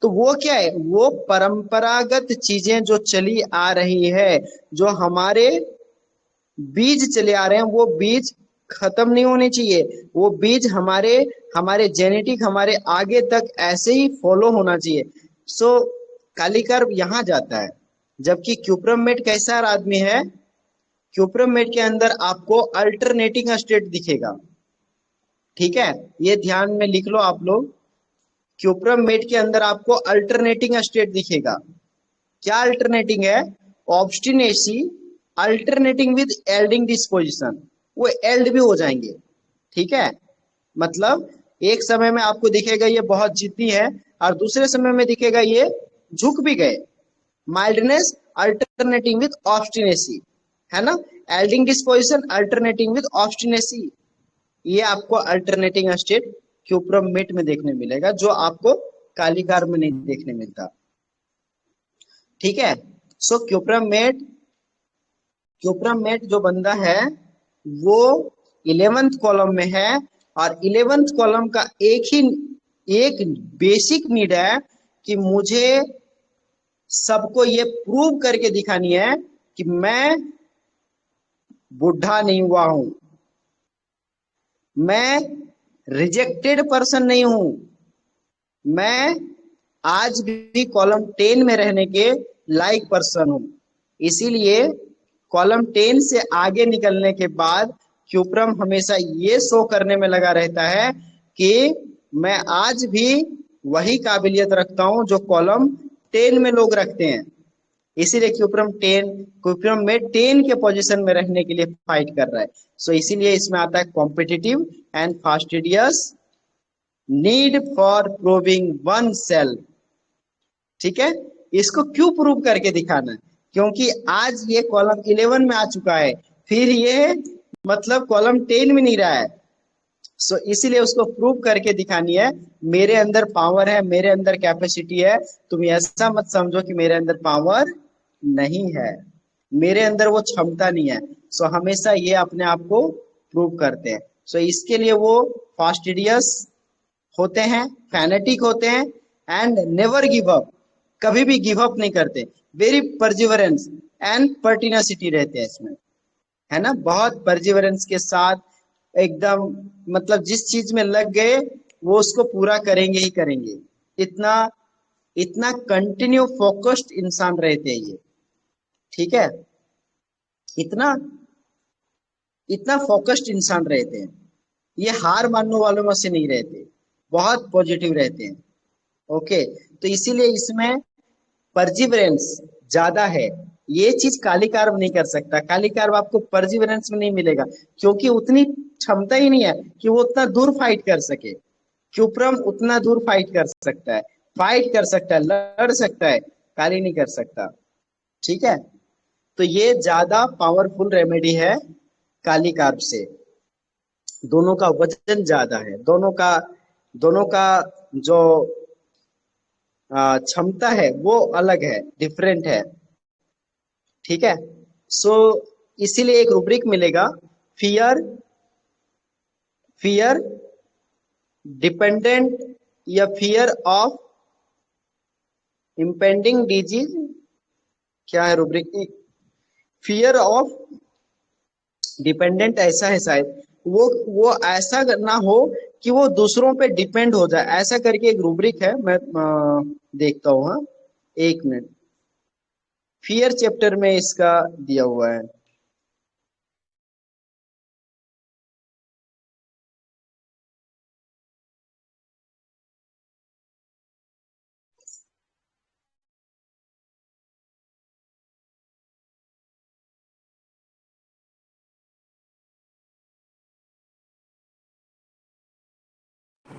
तो वो क्या है, वो परंपरागत चीजें जो चली आ रही है, जो हमारे बीज चले आ रहे हैं, वो बीज खत्म नहीं होने चाहिए, वो बीज हमारे जेनेटिक हमारे आगे तक ऐसे ही फॉलो होना चाहिए। सो काली कार्ब यहाँ जाता है, जबकि क्यूप्रमेट कैसा आदमी है, क्यूप्रमेट के अंदर आपको अल्टरनेटिंग स्टेट दिखेगा, ठीक है, ये ध्यान में लिख लो आप लोग, क्यूप्रमेट के अंदर आपको अल्टरनेटिंग स्टेट दिखेगा। क्या अल्टरनेटिंग है, ऑब्स्टिनेसी अल्टरनेटिंग विद एल्डिंग डिस्पोजिशन, वो एल्ड भी हो जाएंगे, ठीक है, मतलब एक समय में आपको दिखेगा ये बहुत जिद्दी है, और दूसरे समय में दिखेगा ये झुक भी गए। माइल्डनेस अल्टरनेटिंग विद ऑब्स्टिनेसी, है ना, एल्डिंग डिस्पोजिशन अल्टरनेटिंग विद ऑब्स्टिनेसी, ये आपको अल्टरनेटिंग स्टेट क्यूप्रमेट में देखने मिलेगा, जो आपको काली कार्ब में नहीं देखने मिलता, ठीक है। सो क्यूप्रमेट जो बंदा है वो 11th कॉलम में है, और 11th कॉलम का एक बेसिक नीड है कि मुझे सबको ये प्रूव करके दिखानी है कि मैं बुढ़ा नहीं हुआ हूं, मैं रिजेक्टेड पर्सन नहीं हूं, मैं आज भी कॉलम 10 में रहने के लायक पर्सन हूं। इसीलिए कॉलम 10 से आगे निकलने के बाद क्यूप्रम हमेशा ये शो करने में लगा रहता है कि मैं आज भी वही काबिलियत रखता हूं जो कॉलम 10 में लोग रखते हैं। इसीलिए क्यूप्रम में 10 के पोजीशन में रहने के लिए फाइट कर रहा है। सो इसीलिए इसमें आता है competitive and fastidious need for proving one self, ठीक है। इसको क्यों प्रूव करके दिखाना है, क्योंकि आज ये कॉलम 11 में आ चुका है, फिर ये मतलब कॉलम 10 में नहीं रहा है। सो इसीलिए उसको प्रूव करके दिखानी है, मेरे अंदर पावर है, मेरे अंदर कैपेसिटी है, तुम ऐसा मत समझो कि मेरे अंदर पावर नहीं है, मेरे अंदर वो क्षमता नहीं है। सो हमेशा ये अपने आप को प्रूव करते हैं। सो इसके लिए वो फास्टिडियस होते हैं, फैनेटिक होते हैं, एंड नेवर गिव अप, कभी भी गिव अप नहीं करते, वेरी परजिवरेंस एंड पर्टिनासिटी रहते हैं इसमें, है ना, बहुत परजिवरेंस के साथ एकदम, मतलब जिस चीज में लग गए वो उसको पूरा करेंगे ही करेंगे, इतना कंटिन्यू फोकस्ड इंसान रहते हैं ये, ठीक है, इतना फोकस्ड इंसान रहते हैं, ये हार मानने वालों में से नहीं रहते, बहुत पॉजिटिव रहते हैं। ओके, तो इसीलिए इसमें परजिवरेंस ज्यादा है, ये चीज काली कार्ब नहीं कर सकता। काली कार्ब आपको परजिवरेंस में नहीं मिलेगा, क्योंकि उतनी क्षमता ही नहीं है कि वो उतना दूर फाइट कर सके, क्यूप्रम उतना दूर फाइट कर सकता है, लड़ सकता है, काली नहीं कर सकता। ठीक है, तो ये ज्यादा पावरफुल रेमेडी है काली कार्ब से। दोनों का वजन ज्यादा है, दोनों का जो क्षमता है वो अलग है, डिफरेंट है। ठीक है, सो इसीलिए एक रूब्रिक मिलेगा, फियर डिपेंडेंट या फियर ऑफ इम्पेंडिंग डिजीज। क्या है रूब्रिक? फियर ऑफ डिपेंडेंट ऐसा है शायद, वो ऐसा ना हो कि वो दूसरों पे डिपेंड हो जाए, ऐसा करके एक रूब्रिक है। मैं देखता हूँ, हाँ एक मिनट। फियर चैप्टर में इसका दिया हुआ है।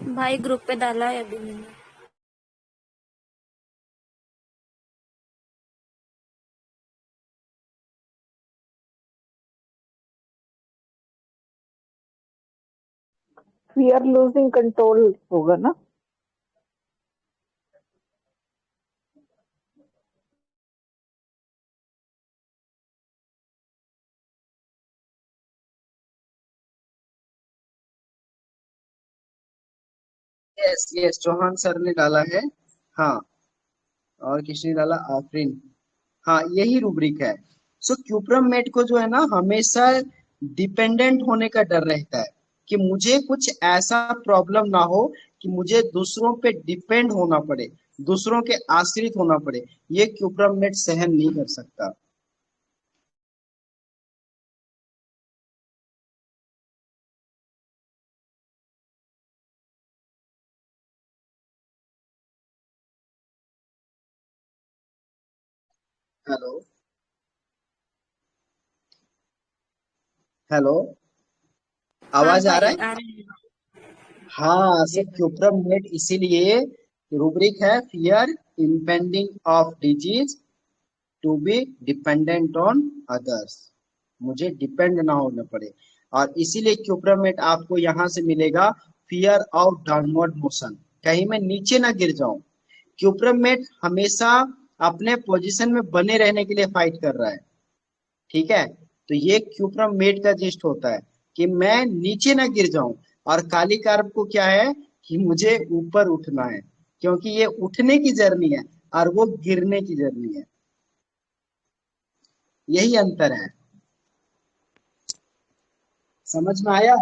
भाई ग्रुप पे डाला है अभी मैंने। फियर लूजिंग कंट्रोल होगा ना? यस यस, चौहान सर ने डाला है। हाँ, और किसने डाला? आफरीन। हाँ, यही रूब्रिक है। सो क्यूप्रम मेट को जो है ना, हमेशा डिपेंडेंट होने का डर रहता है कि मुझे कुछ ऐसा प्रॉब्लम ना हो कि मुझे दूसरों पे डिपेंड होना पड़े, दूसरों के आश्रित होना पड़े। ये क्यूप्रम मेट सहन नहीं कर सकता। हेलो हेलो, हाँ आवाज आ रहा भाई है? आ रहे हैं। हाँ, सिर्फ क्यूप्रम मेट इसीलिए रूब्रिक है, fear impending of disease to be dependent on others, मुझे डिपेंड ना होना पड़े। और इसीलिए क्यूप्रमेट आपको यहाँ से मिलेगा, फियर ऑफ डाउनवर्ड मोशन, कहीं मैं नीचे ना गिर जाऊं। क्यूप्रमेट हमेशा अपने पोजीशन में बने रहने के लिए फाइट कर रहा है। ठीक है, तो ये क्यूप्रमेट का जिस्ट होता है कि मैं नीचे ना गिर जाऊं। और काली कार्ब को क्या है कि मुझे ऊपर उठना है, क्योंकि ये उठने की जर्नी है और वो गिरने की जर्नी है। यही अंतर है, समझ में आया?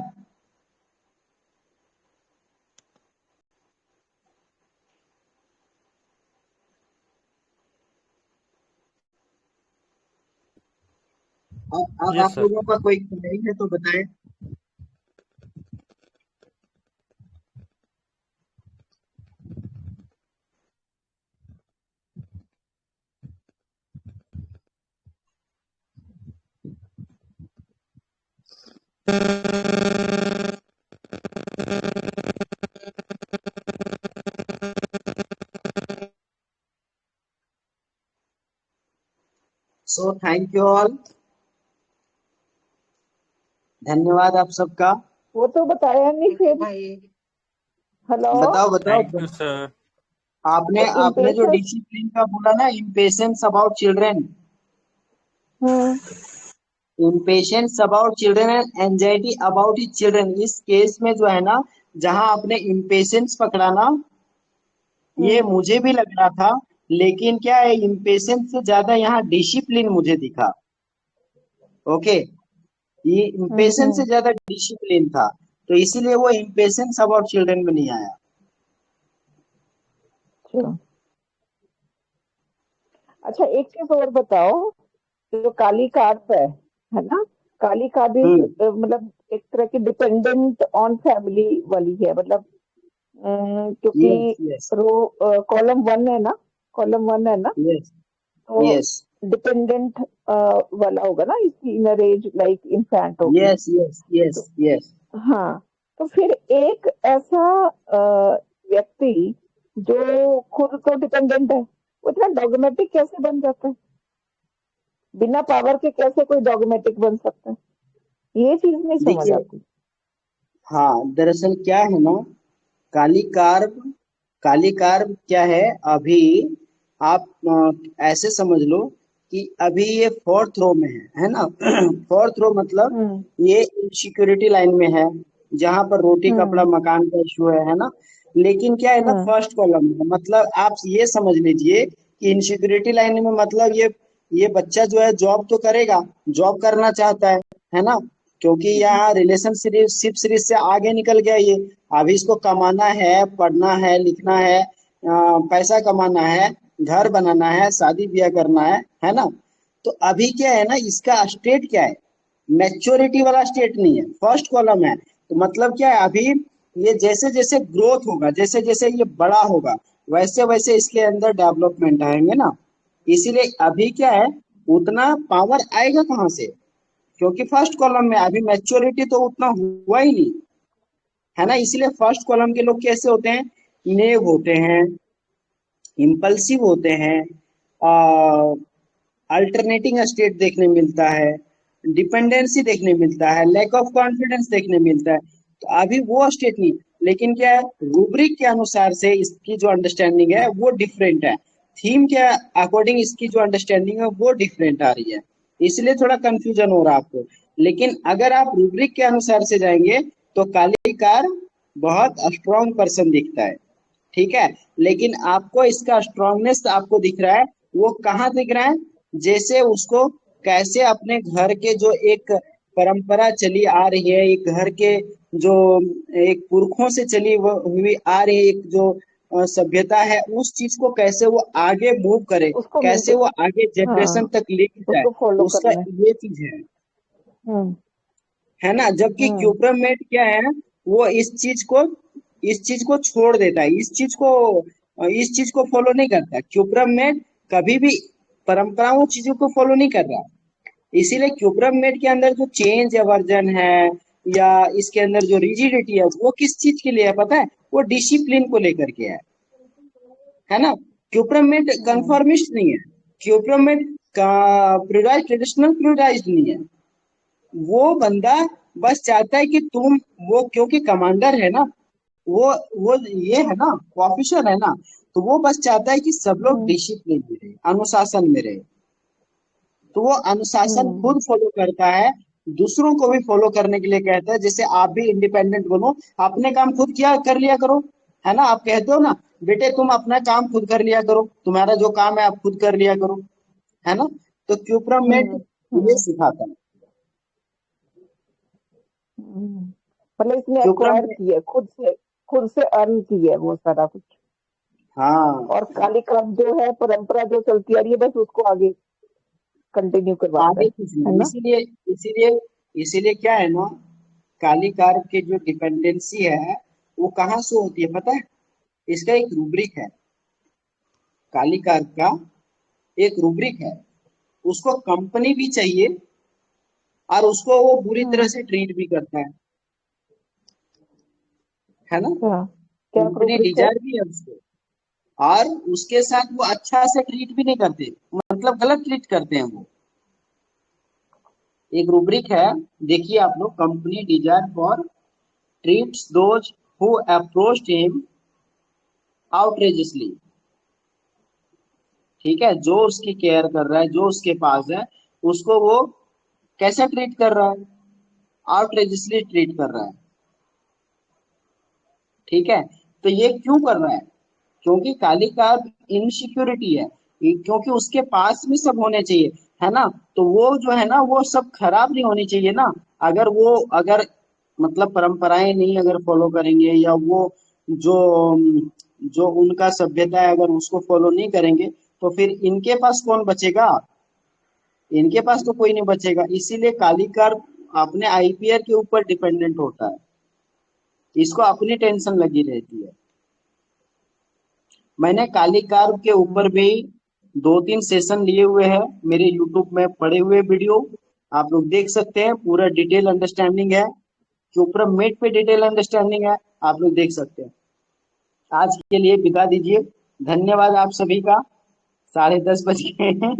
अब यस आप सर। लोगों का कोई क्वेरी है तो बताएं। सो थैंक यू ऑल, धन्यवाद आप सबका। वो तो बताया नहीं फिर। हेलो। बताओ बताओ, थैंक यू सर। आपने आपने जो इम्पेशंस। डिसिप्लिन का बोला ना, impatience about children, impatience about children and anxiety about his children, इस केस में जो है ना, जहां आपने इम्पेशेंस पकड़ा ना, ये मुझे भी लग रहा था, लेकिन क्या है, इम्पेशेंस से ज्यादा यहाँ डिसिप्लिन मुझे दिखा। ओके, ये इम्पेशेंस से ज्यादा डिसिप्लिन था, तो इसीलिए वो इम्पेशेंस अबाउट चिल्ड्रन में नहीं आया। अच्छा, एक चीज और बताओ, जो काली कार्प है ना, काली कार्प भी मतलब एक तरह की डिपेंडेंट ऑन फैमिली वाली है, मतलब क्योंकि यस यस कॉलम 1 है ना, कॉलम 1 है ना, यस तो यस डिपेंडेंट वाला होगा ना, इसकी इनर एज लाइक इन्फेंट होगी। Yes yes yes yes. हाँ, तो फिर एक ऐसा व्यक्ति जो खुद तो डिपेंडेंट है, वो इतना डॉगमेटिक कैसे बन जाता है? बिना पावर के कैसे कोई डॉगमेटिक बन सकता है? ये चीज नहीं समझ देखिए, आती। हाँ, दरअसल क्या है ना, काली कार्ब काली कार्ब क्या है अभी, आप ऐसे समझ लो कि अभी ये फोर्थ रो में है ना। फोर्थ रो मतलब ये सिक्योरिटी लाइन में है, जहां पर रोटी कपड़ा मकान का इशू है ना। लेकिन क्या है ना, फर्स्ट कॉलम में, मतलब आप ये समझ लीजिए कि इनसिक्योरिटी लाइन में मतलब ये बच्चा जो है जॉब तो करेगा, जॉब करना चाहता है ना, क्योंकि यहाँ रिलेशनशिप सीरीज से आगे निकल गया ये। अभी इसको कमाना है, पढ़ना है, लिखना है, पैसा कमाना है, घर बनाना है, शादी ब्याह करना है ना। तो अभी क्या है ना, इसका स्टेट क्या है, मैच्योरिटी वाला स्टेट नहीं है, फर्स्ट कॉलम है। तो मतलब क्या है, अभी ये जैसे जैसे ग्रोथ होगा, जैसे जैसे ये बड़ा होगा, वैसे वैसे इसके अंदर डेवलपमेंट आएंगे ना। इसीलिए अभी क्या है, उतना पावर आएगा कहाँ से, क्योंकि फर्स्ट कॉलम में अभी मैच्योरिटी तो उतना हुआ ही नहीं है ना। इसलिए फर्स्ट कॉलम के लोग कैसे होते हैं, नेव होते हैं, इम्पल्सिव होते हैं, अल्टरनेटिंग स्टेट देखने मिलता है, डिपेंडेंसी देखने मिलता है, लैक ऑफ कॉन्फिडेंस देखने मिलता है। तो अभी वो स्टेट नहीं, लेकिन क्या है, रूब्रिक के अनुसार से इसकी जो अंडरस्टैंडिंग है वो डिफरेंट है, थीम के अकॉर्डिंग इसकी जो अंडरस्टैंडिंग है वो डिफरेंट आ रही है, इसलिए थोड़ा कंफ्यूजन हो रहा है आपको। लेकिन अगर आप रूब्रिक के अनुसार से जाएंगे तो काली कार बहुत स्ट्रॉन्ग पर्सन दिखता है, ठीक है। लेकिन आपको इसका स्ट्रांगनेस आपको दिख रहा है, वो कहाँ दिख रहा है, जैसे उसको कैसे अपने घर के जो एक परंपरा चली आ रही है, एक घर के जो एक पुरखों से चली हुई आ रही है, एक जो सभ्यता है, उस चीज को कैसे वो आगे मूव करे, उसको कैसे वो आगे जनरेशन हाँ, तक लेके जाए, उसको फॉलो उसका करना है। ये चीज हम्म है ना। जबकि क्यूप्रमेट क्या है, वो इस चीज को छोड़ देता है, इस चीज को फॉलो नहीं करता। क्यूप्रमेट कभी भी परंपराओं चीजों को फॉलो नहीं कर रहा। इसीलिए क्यूप्रमेट के अंदर जो चेंज एवर्जन है, या इसके अंदर जो रिजिडिटी है, वो किस चीज के लिए है पता है, वो डिसिप्लिन को लेकर के है ना। क्यूप्रमेट कंफर्मिस्ट नहीं है, क्यूप्रमेट का ट्रेडिशनल प्लूराइज्ड नहीं है। वो बंदा बस चाहता है कि तुम, वो क्योंकि कमांडर है ना, वो ये है ना, ऑफिसर है ना, तो वो बस चाहता है कि सब लोग डिसिप्लिन में रहे, अनुशासन में रहे। तो वो अनुशासन खुद फॉलो करता है, दूसरों को भी फॉलो करने के लिए कहता है। जैसे आप भी इंडिपेंडेंट बनो, अपने काम खुद किया कर लिया करो, है ना। आप कहते हो ना, बेटे तुम अपना काम खुद कर लिया करो, तुम्हारा जो काम है आप खुद कर लिया करो, है ना। तो क्यूप्रमेट ये सिखाता है। मतलब इसने एक्वायर की है, खुद से अर्न की है वो सारा कुछ। हाँ, और काली काम जो है, परंपरा जो चलती आ रही है, बस उसको आगे कंटिन्यू करवाता आगे है खींचना। ना। इसीलिए इसीलिए इसीलिए क्या है ना, काली कार्ब की जो डिपेंडेंसी है वो कहाँ से होती है पता है, इसका एक रूब्रिक है, काली कार्ब का एक रूब्रिक है। उसको कंपनी भी चाहिए और उसको वो बुरी तरह से ट्रीट भी करता है ना। क्या कंपनी रूब्रिक है? डिजायर भी है उसको, और उसके साथ वो अच्छा से ट्रीट भी नहीं करते, मतलब गलत ट्रीट करते हैं वो। एक रूब्रिक है, देखिए आप लोग, company desire for treats those who approached him outrageously, ठीक है। जो उसकी केयर कर रहा है, जो उसके पास है, उसको वो कैसे ट्रीट कर रहा है, आउटरेजियसली ट्रीट कर रहा है, ठीक है। तो ये क्यों कर रहा है, क्योंकि काली कार्ब इनसिक्योरिटी है, क्योंकि उसके पास में सब होने चाहिए, है ना। तो वो जो है ना, वो सब खराब नहीं होनी चाहिए ना। अगर मतलब परंपराएं नहीं अगर फॉलो करेंगे, या वो जो जो उनका सभ्यता है अगर उसको फॉलो नहीं करेंगे, तो फिर इनके पास कौन बचेगा, इनके पास तो कोई नहीं बचेगा। इसीलिए काली कार्ब अपने आईपीआर के ऊपर डिपेंडेंट होता है, इसको अपनी टेंशन लगी रहती है। मैंने काली कार्ब के ऊपर भी 2-3 सेशन लिए हुए हैं, मेरे यूट्यूब में पड़े हुए वीडियो आप लोग देख सकते हैं, पूरा डिटेल अंडरस्टैंडिंग है क्यूप्रमेट पे डिटेल अंडरस्टैंडिंग है, आप लोग देख सकते हैं। आज के लिए विदा दीजिए, धन्यवाद आप सभी का। 10:30 बज गए हैं।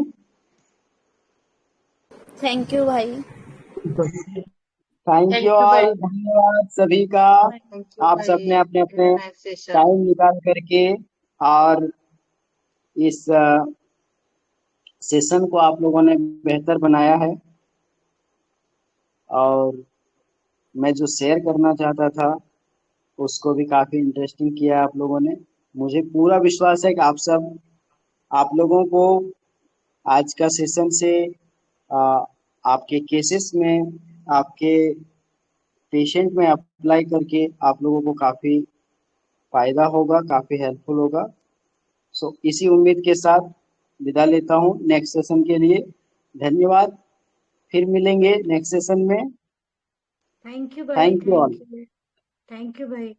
थैंक यू भाई। Thank thank you you all, भाई। धन्यवाद सभी का। थैंक यू आप भाई। सबने अपने हैव अपने अ नाइस सेशन। टाइम निकाल करके और इस सेशन को आप लोगों ने बेहतर बनाया है, और मैं जो शेयर करना चाहता था उसको भी काफी इंटरेस्टिंग किया आप लोगों ने। मुझे पूरा विश्वास है कि आप लोगों को आज का सेशन से आपके केसेस में, आपके पेशेंट में अप्लाई करके आप लोगों को काफी फायदा होगा, काफी हेल्पफुल होगा। सो इसी उम्मीद के साथ विदा लेता हूँ नेक्स्ट सेशन के लिए। धन्यवाद, फिर मिलेंगे नेक्स्ट सेशन में। थैंक यू भाई। Thank you all. Thank you भाई।